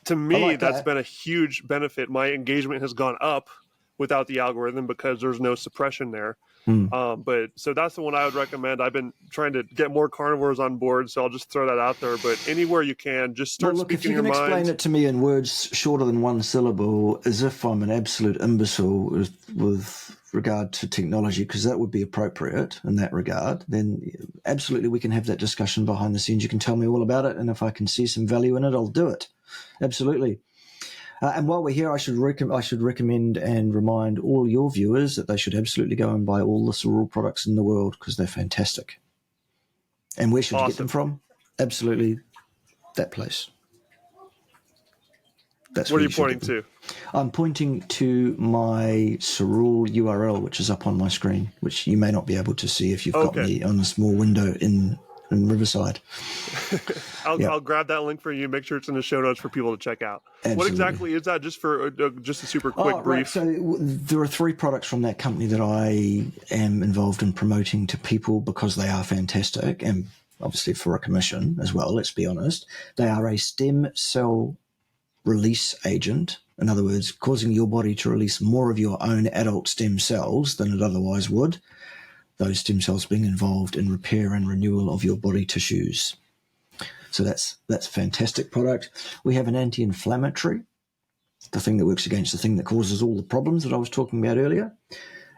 to me, that's been a huge benefit. My engagement has gone up without the algorithm because there's no suppression there. But so that's the one I would recommend. I've been trying to get more carnivores on board, so I'll just throw that out there. But anywhere you can, just start speaking your mind. If you can explain it to me in words shorter than one syllable, as if I'm an absolute imbecile with regard to technology, because that would be appropriate in that regard, then absolutely we can have that discussion behind the scenes. You can tell me all about it, and if I can see some value in it, I'll do it. Absolutely. And while we're here, I should recommend and remind all your viewers that they should absolutely go and buy all the Cerule products in the world, because they're fantastic. And where should you get them from? Absolutely that place. That's what are you pointing to? I'm pointing to my Cerule URL, which is up on my screen, which you may not be able to see if you've got me on a small window in Riverside. I'll grab that link for you. Make sure it's in the show notes for people to check out. Absolutely. What exactly is that? Just for just a super quick brief. Right. So there are 3 products from that company that I am involved in promoting to people because they are fantastic, and obviously for a commission as well. Let's be honest. They are a stem cell release agent. In other words, causing your body to release more of your own adult stem cells than it otherwise would. those stem cells being involved in repair and renewal of your body tissues. So that's a fantastic product. We have an anti-inflammatory, the thing that works against the thing that causes all the problems that I was talking about earlier.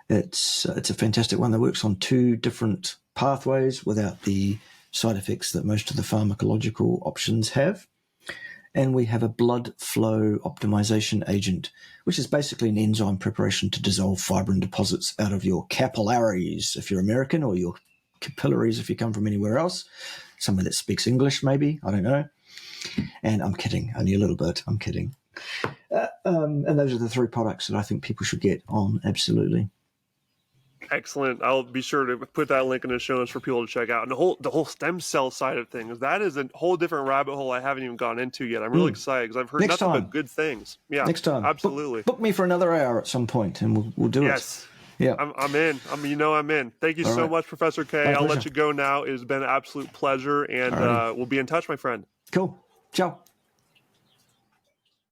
It's a fantastic one that works on 2 different pathways without the side effects that most of the pharmacological options have. And we have a blood flow optimization agent, which is basically an enzyme preparation to dissolve fibrin deposits out of your capillaries if you're American, or your capillaries if you come from anywhere else. Somewhere that speaks English, maybe. I don't know. And I'm kidding. Only a little bit. I'm kidding. And those are the 3 products that I think people should get on. Absolutely. Excellent. I'll be sure to put that link in the show notes for people to check out. And the whole stem cell side of things, that is a whole different rabbit hole I haven't even gone into yet. I'm really excited because I've heard nothing but good things. Yeah, next time, absolutely. Book me for another hour at some point, and we'll do it. Yes. Yeah, I'm in. I'm in. Thank you so much, Professor Kay. I'll let you go now. It has been an absolute pleasure, and we'll be in touch, my friend. Cool. Ciao.